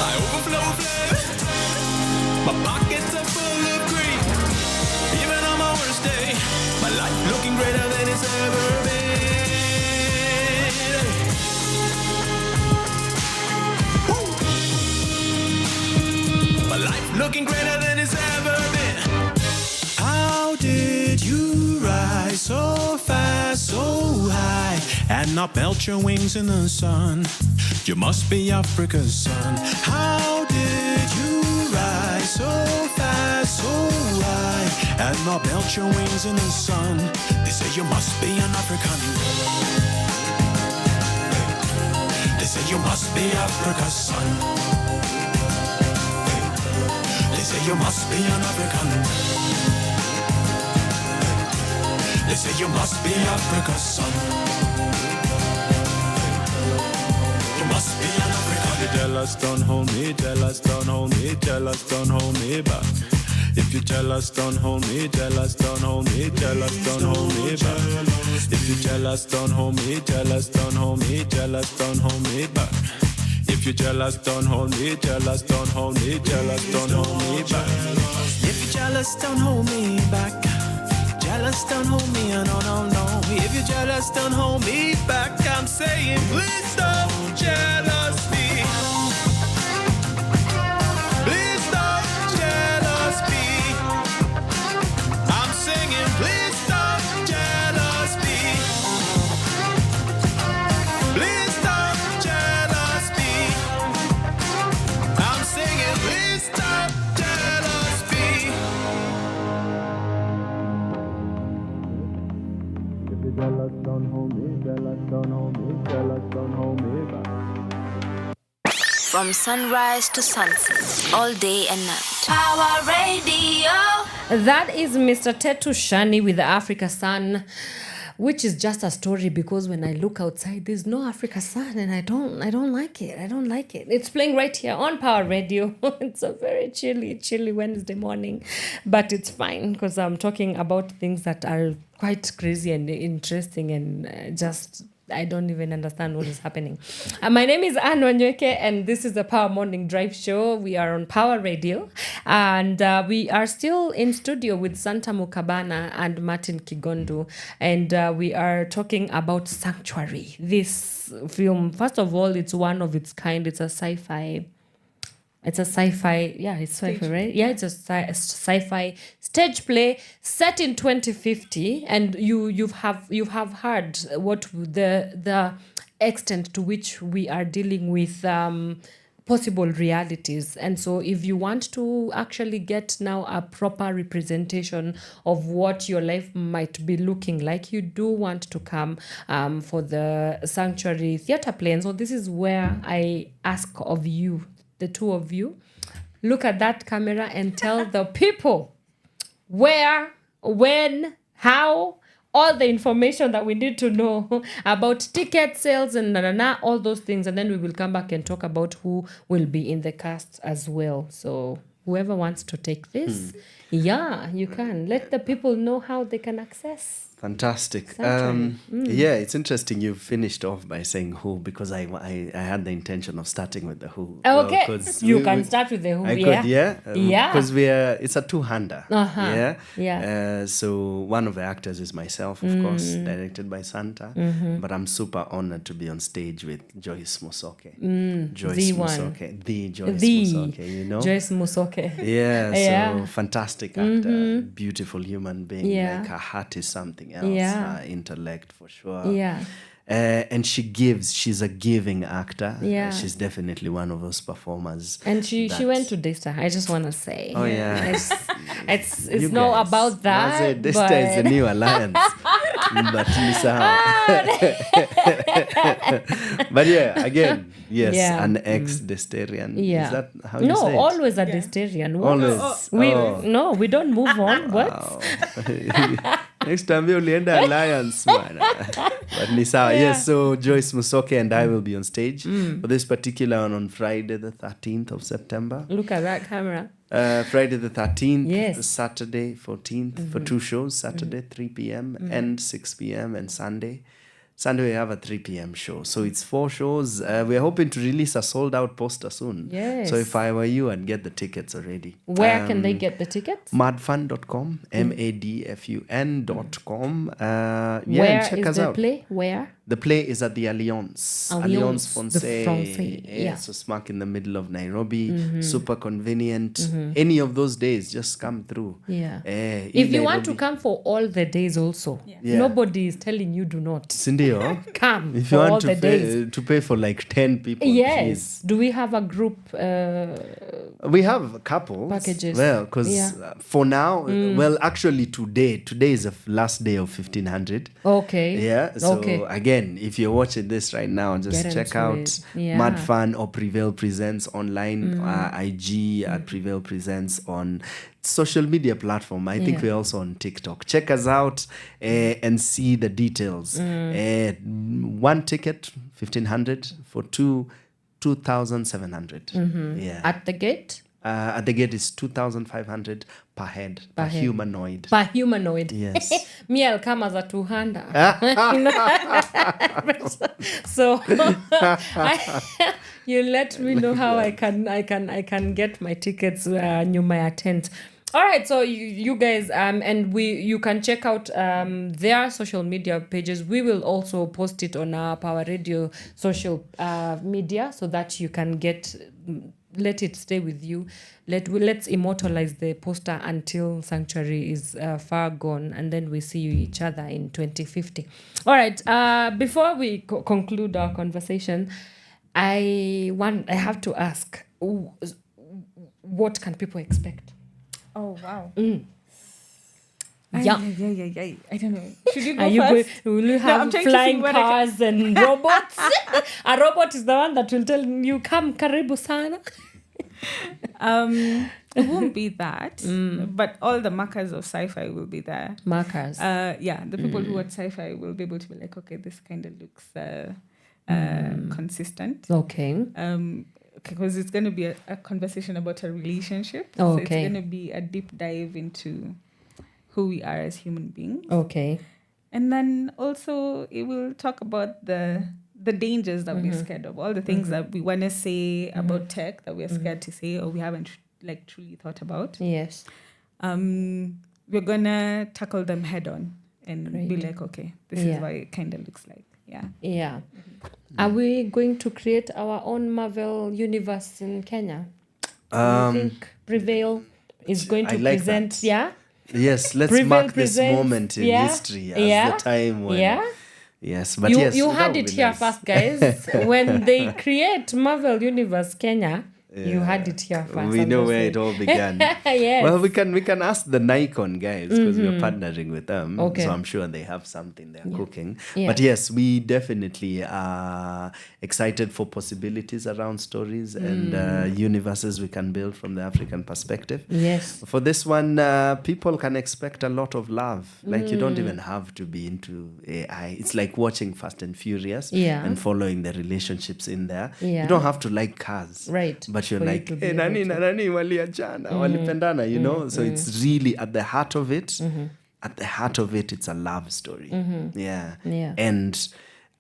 I overflow flavor. My pockets are full of green. Even on my worst day, my life looking greater than it's ever been. Woo! My life looking greater than it's ever been. How did you rise so fast, so high, and not melt your wings in the sun? You must be Africa's son. How did you rise so fast, so high, and not melt your wings in the sun? They say you must be an African. They say you must be Africa's son. They say you must be an African. They say you must be Africa's son. You must be an African. You jealous, don't hold me, jealous, don't hold me, jealous, don't hold me back. If you jealous, don't hold me, jealous, don't hold me, jealous, don't hold me back. If you jealous, don't hold me, jealous, don't hold me, jealous, don't hold me back. If you jealous, don't hold me, jealous, don't hold me, jealous, don't hold me back. If you jealous, don't hold me back. Jealous, don't hold me, no, no, no. If you're jealous, don't hold me back. I'm saying, please stop jealous me. Please stop jealous me. I'm singing, please stop jealous me. Please stop jealous me. I'm singing, please stop jealous me. Jealous, don't hold me, jealous, don't hold me, jealous, don't hold me back. From sunrise to sunset, all day and night. Power Radio. That is Mr. Tetu Shani with the Africa Sun, which is just a story because when I look outside, there's no Africa Sun, and I don't like it. I don't like it. It's playing right here on Power Radio. It's a very chilly Wednesday morning, but it's fine because I'm talking about things that are quite crazy and interesting and just I don't even understand what is happening. My name is Wanyoike, and this is the Power Morning Drive Show. We are on Power Radio, and we are still in studio with Santa Mukabana and Martin Kigondu, and we are talking about Sanctuary. This film, first of all, it's one of its kind. It's a sci-fi. It's a sci-fi, yeah, it's sci-fi, right? Yeah, it's a sci-fi stage play set in 2050, and you have heard what the extent to which we are dealing with possible realities. And so if you want to actually get now a proper representation of what your life might be looking like, you do want to come for the Sanctuary theatre play. And so this is where I ask of you, the two of you, look at that camera and tell the people where, when, how, all the information that we need to know about ticket sales and all those things. And then we will come back and talk about who will be in the cast as well. So whoever wants to take this, yeah, you can. Let the people know how they can access. Fantastic. Yeah, it's interesting you finished off by saying who, because I had the intention of starting with the who. Okay, you can start with the who. I could, yeah. Because it's a two-hander. Yeah. So one of the actors is myself, of course, directed by Santa. But I'm super honored to be on stage with Joyce Musoke. Joyce Musoke. The Joyce Musoke, you know? Joyce Musoke. Yeah, so fantastic actor, beautiful human being. Like her heart is something else. Intellect for sure. And she's a giving acter. She's definitely one of those performers. And she went to Desta, I just want to say. Oh yeah. It's not about that. Desta is the new alliance. But but yeah, again, yes, an ex-Destarian. Is that how you say it? No, always a Destarian. Always. No, we don't move on. What? Next time we'll end Alliance, man. But Nisa, yes, so Joyce Musoke and I will be on stage for this particular one on Friday, the 13th of September. Look at that camera. Friday the 13th, Yes. Saturday 14th for 2 shows, Saturday 3 p.m. and 6 p.m. and Sunday we have a 3 p.m. show. So it's 4 shows. We're hoping to release a sold-out poster soon. Yes. So if I were you, I'd get the tickets already. Where can they get the tickets? Madfun.com, madfun.com. Yeah, Where and check is us the out. play? Where? The play is at the Alliance. Alliance, Francais. the Francais, yeah. So smack in the middle of Nairobi. Super convenient. Any of those days, just come through. Yeah. In If you want to Nairobi. come for all the days also, Yeah. nobody is telling you do not. Sindio, Come if for you all want the days. to pay for like 10 people, Yes. please. Do we have a group? We have couples. Packages. Well, because Yeah. for now, well, actually today is the last day of 1500. Okay. Yeah. So Okay. again, if you're watching this right now, just Get check into out it. Yeah. Mad Fun or Prevail Presents online, IG at Prevail Presents on social media platform. I think Yeah. we're also on TikTok. Check us out and see the details. 1 ticket, 1500 for 2,700. Yeah. At the gate? At the gate is 2,500 per head, per head. humanoid. Per humanoid. Yes. Me, I'll come as a 200. So you let me know how I can get my tickets nyuma ya tent. All right, so you guys and you can check out their social media pages. We will also post it on our Power Radio social media so that you can let it stay with you. Let's immortalize the poster until Sanctuary is far gone, and then we see each other in 2050. All right. Before we conclude our conversation, I have to ask, what can people expect? Oh, wow. Yeah. I don't know. Should you go Are you first? will you I'm have trying to flying see what I can- cars and robots? A robot is the one that will tell you, come karibu sana. It won't be that, but all the markers of sci-fi will be there. Markers. The people who watch sci-fi will be able to be like, okay, this kind of looks consistent. Okay. Because it's going to be a conversation about a relationship. Oh, So okay. it's going to be a deep dive into who we are as human beings. Okay. And then also it will talk about the dangers that we're scared of, all the things that we want to say about tech that we're scared to say or we haven't truly thought about. Yes. We're gonna tackle them head on and be Great. like, okay, this Yeah. is what it kind of looks like. Yeah. Yeah. Are we going to create our own Marvel universe in Kenya? Do you think Prevail is going to I like present? that. Yeah. Yes, let's Prevail mark this presents- moment in yeah, history as yeah, the time when. Yeah. Yes, but You yes, that had would it be here nice. first, guys. When they create Marvel Universe Kenya, you had it here first. We I'm know just where saying. it all began. Yes. Well, we can ask the Nikon guys because we're partnering with them. Okay. So I'm sure they have something they're cooking. Yeah. But yes, we definitely are excited for possibilities around stories and universes we can build from the African perspective. Yes. For this one, people can expect a lot of love. Like you don't even have to be into AI. It's like watching Fast and Furious and following the relationships in there. Yeah. You don't have to like cars. Right. But you're For you like, to be hey, nani able na nani waliachana, walipendana, you know? So it's really at the heart of it. At the heart of it, it's a love story. Yeah. Yeah. And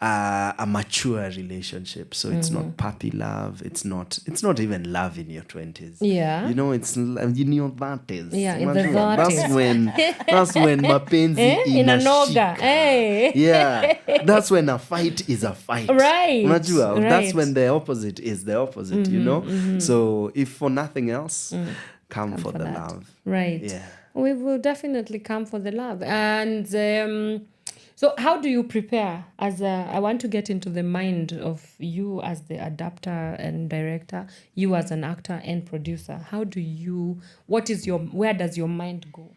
a mature relationship. So it's not puppy love. It's not even love in your 20s. Yeah. You know, it's in your 30s. Yeah, in the Unajua, 30s. That's when mapenzi Inanoga. inashika. Hey. Yeah. That's when a fight is a fight. Right. Unajua, that's Right. when the opposite is the opposite, you know? So if for nothing else, come for the that. love. Right. Yeah. We will definitely come for the love. And so how do you prepare I want to get into the mind of you as the adapter and director, you as an actor and producer. Where does your mind go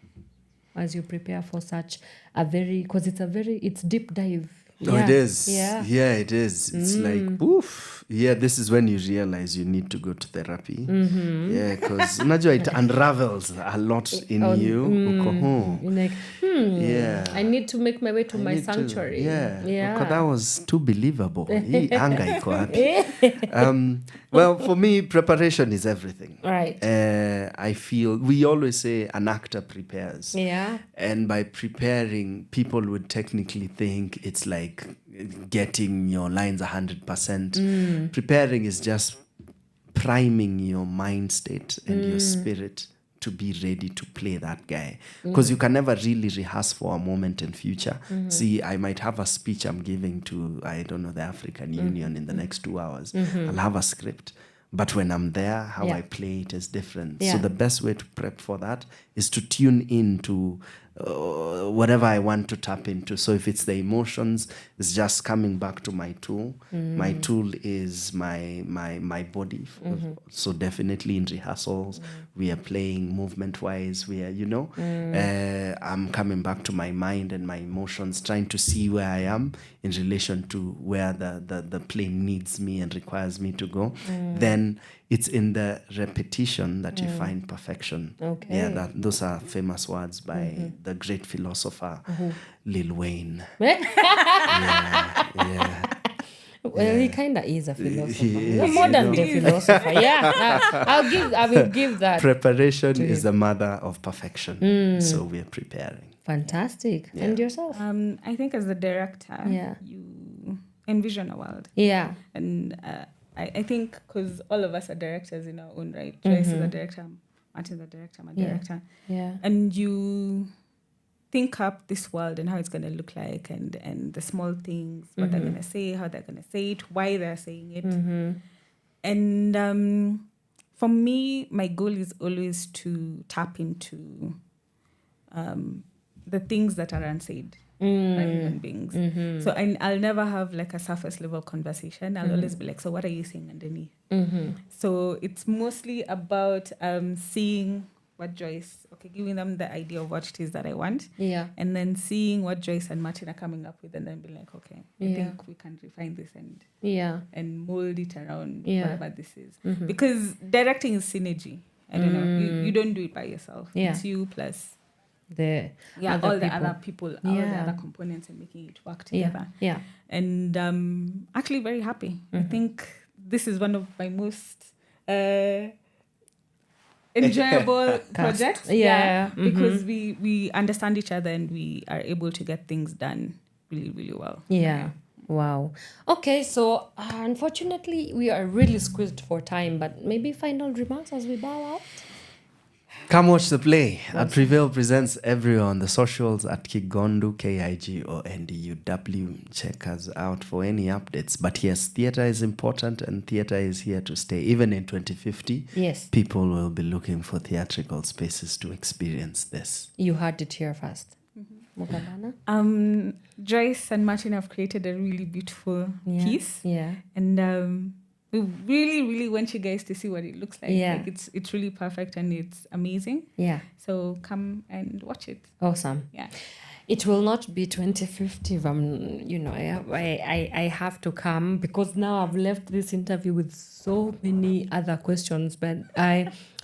as you prepare for such it's deep dive Oh, it is. Yeah. Yeah, it is. It's like, oof. Yeah, this is when you realize you need to go to therapy. Yeah, because unajua it unravels a lot in you. Uko, You're like, Yeah. I need to make my way to I my need to- sanctuary. yeah. Uko, that was too believable. Hii anga iko wapi? Well, for me, preparation is everything. Right. I feel we always say an actor prepares. Yeah. And by preparing, people would technically think it's like getting your lines 100%. Preparing is just priming your mind state and your spirit to be ready to play that guy. Because you can never really rehearse for a moment in future. See, I might have a speech I'm giving to, I don't know, the African Union in the next 2 hours. I'll have a script. But when I'm there, how I play it is different. Yeah. So the best way to prep for that is to tune in to whatever I want to tap into. So if it's the emotions, it's just coming back to my tool. My tool is my body. So definitely in rehearsals, we are playing movement-wise. We are, I'm coming back to my mind and my emotions, trying to see where I am in relation to where the play needs me and requires me to go. Then it's in the repetition that you find perfection. Okay. Yeah, those are famous words by the great philosopher Lil Wayne. Well, he kind of is a philosopher. He A is, modern day philosopher. Yeah. I will give that. Preparation is the mother of perfection. So we are preparing. Fantastic. And yourself? I think as the director, Yeah. you envision a world. Yeah. And I think because all of us are directors in our own right. Joyce is a director, Martin's a director, I'm a director. Yeah. And you think up this world and how it's going to look like and the small things, what they're going to say, how they're going to say it, why they're saying it. And for me, my goal is always to tap into the things that are unsaid by human beings. So I'll never have like a surface level conversation. I'll always be like, so what are you saying underneath? So it's mostly about seeing what Joyce, giving them the idea of what it is that I want. Yeah. And then seeing what Joyce and Martin are coming up with and then be like, okay, I think we can refine this and mold it around whatever this is. Because directing is synergy. I don't know. You don't do it by yourself. Yeah. It's you plus The all other the people. other people, all the other components and making it work together. Yeah. And actually very happy. I think this is one of my most enjoyable projects. Yeah. Because we understand each other and we are able to get things done really, really well. Yeah. Wow. Okay, so unfortunately we are really squeezed for time, but maybe final remarks as we bow out. Come watch the play. At Prevail presents everywhere on the socials at Kigondu, KIGONDUW. Check us out for any updates. But yes, theatre is important and theatre is here to stay. Even in 2050, people will be looking for theatrical spaces to experience this. You heard it here first. Mukabana? Joyce and Martin have created a really beautiful piece. Yeah. And we really, really want you guys to see what it looks like. Yeah. Like it's really perfect and it's amazing. Yeah. So come and watch it. Awesome. Yeah. It will not be 2050 if I have to come, because now I've left this interview with so many other questions, but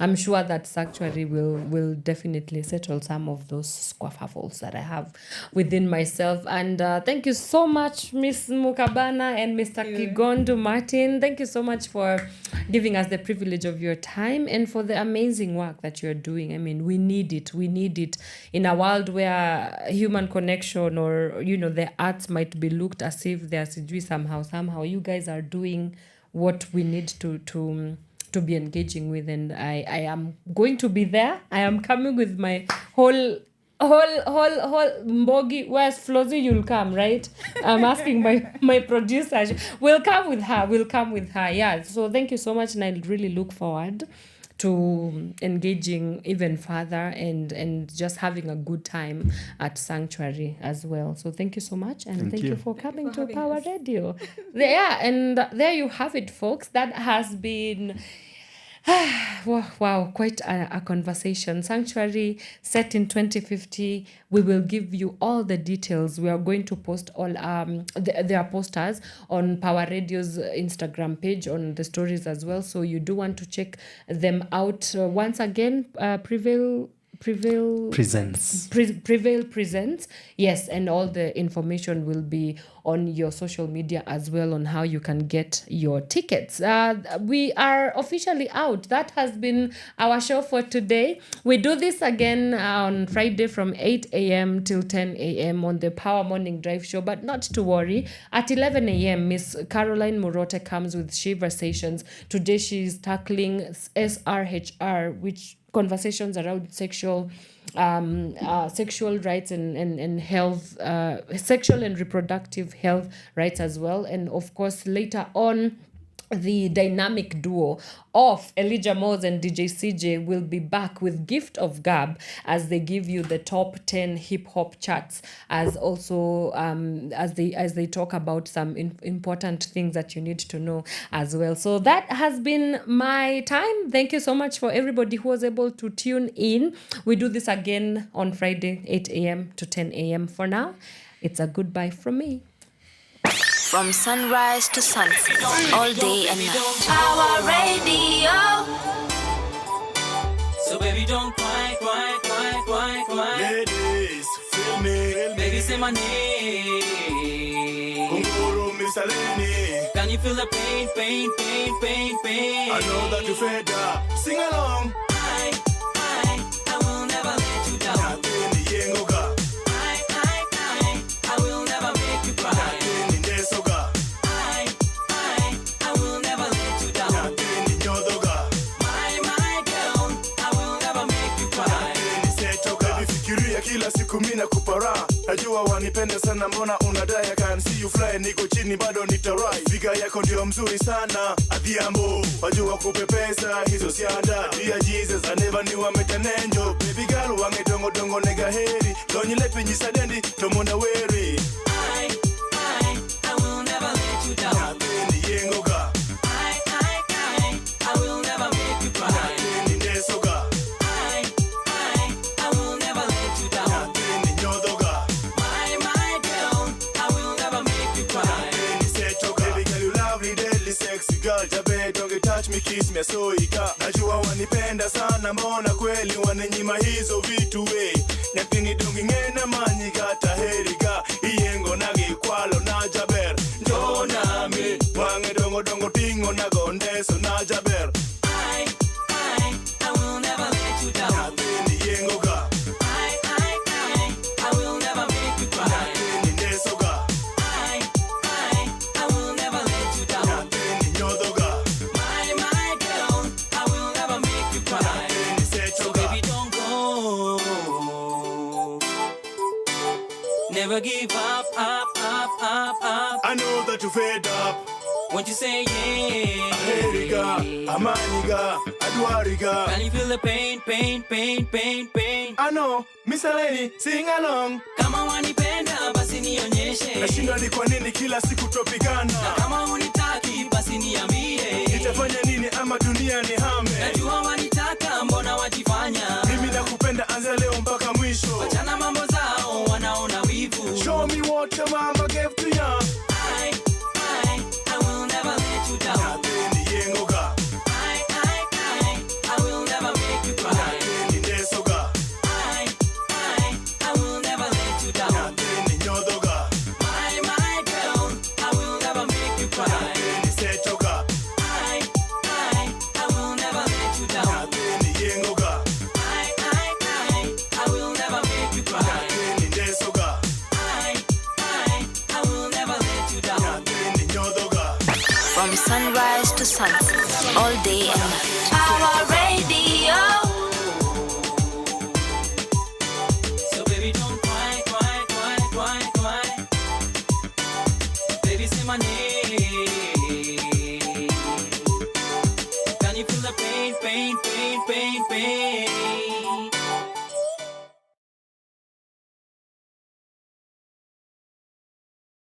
I'm sure that Sanctuary will definitely settle some of those squaffles that I have within myself. And thank you so much, Miss Mukabana and Mr. Kigondu Martin. Thank you so much for giving us the privilege of your time and for the amazing work that you're doing. I mean, we need it. We need it in a world where human connection or, the arts might be looked as if they're somehow. You guys are doing what we need to be engaging with, and I am going to be there. I am coming with my whole Mbogi. Where's Flozy? You'll come, right? I'm asking my producer. We'll come with her. Yeah. So thank you so much, and I really look forward to engaging even further and just having a good time at Sanctuary as well. So thank you so much, and thank you for coming to Power Radio. And there you have it, folks. That has been Wow, quite a conversation. Sanctuary set in 2050. We will give you all the details. We are going to post all their posters on Power Radio's Instagram page, on the stories as well. So you do want to check them out. Once again, Prevail Presents. Prevail presents, yes, and all the information will be on your social media as well on how you can get your tickets. We are officially out. That has been our show for today. We do this again on Friday from 8 a.m. till 10 a.m. on the Power Morning Drive show, but not to worry. At 11 a.m., Miss Caroline Murote comes with Shiversations. Today she's tackling SRHR, which conversations around sexual rights and health, sexual and reproductive health rights as well. And of course, later on, the dynamic duo of Elijah Moz and DJ CJ will be back with Gift of Gab as they give you the top 10 hip hop charts, as also as they talk about some important things that you need to know as well. So that has been my time. Thank you so much for everybody who was able to tune in. We do this again on Friday, 8 a.m. to 10 a.m. For now, it's a goodbye from me. From sunrise to sunset, all day and night. Power Radio. So baby, don't cry. Ladies, feel me. Baby, say my name. Kunguru Misaleni. Can you feel the pain? I know that you fed up. Sing along. I will never let you down. Natini yengoga. I will never make you cry. Natini nesoga. I will never let you down. Natini nyodoga. My girl, I will never make you cry. Natini setoga. Baby, fikiria kila siku mina kupara. Najua wanipenda sana, mbona unadai? I can see you fly, niko chini bado nitarai. Figa yako ndio mzuri sana, adhiambo. Wajua kupepesa, hizo sianda. Dear Jesus, I never knew I met an angel. Baby girl, wange dongo nega heri. Donyi lepi nyisadendi, tomona weri. I will never let you down. Natini yengoga. I will never make you cry. Natini nesoga. I will never let you down. Natini nyodoga. My girl, I will never make you cry. Natini setoga. Baby girl, you lovely, deadly, sexy girl. Jabe, don't touch me, kiss me, asoika. Najua wanipenda sana, mbona kweli wananyima hizo vitu we. Natini dungi ngena manyiga taheriga. Iyengo nagi kwalo na jaber. Njona mi, wange dongo tingo na gondeso na jaber. I will never let you down. Natini yengoga. I will never make you cry. Natini nesoga. I will never let you down. Natini nyodoga. My girl, I will never make you cry. Natini So setoga. baby, don't go. Never give up. I know that you fed up. Won't you say yeah? Aheriga, amaniga, adwariga. Can you feel the pain? I know, Misaleni, sing along. Kama wanipenda basi nionyeshe. Nashinda ni kwa nini kila siku tupigana. Kama unitaki basi niambie. Nitafanya nini ama dunia ni hame. Najua wanitaka, mbona wajifanya? Mimi nakupenda anza leo mpaka mwisho. Wachana mambo zao, wanaona wivu. Show me what your mama gave to ya. I will never let you down. Natini yengoga. I will never make you cry. Natini nesoga. I will never let you down. Natini nyodoga. My girl, I will never make you cry. Natini setoga. I will never let you down. Natini yengoga. I will never make you cry. Natini nesoga. I will never let you down. Natini nyodoga. From sunrise to sunset, all day and night. Power Radio. So baby, don't cry. Baby, say my name. Can you feel the pain?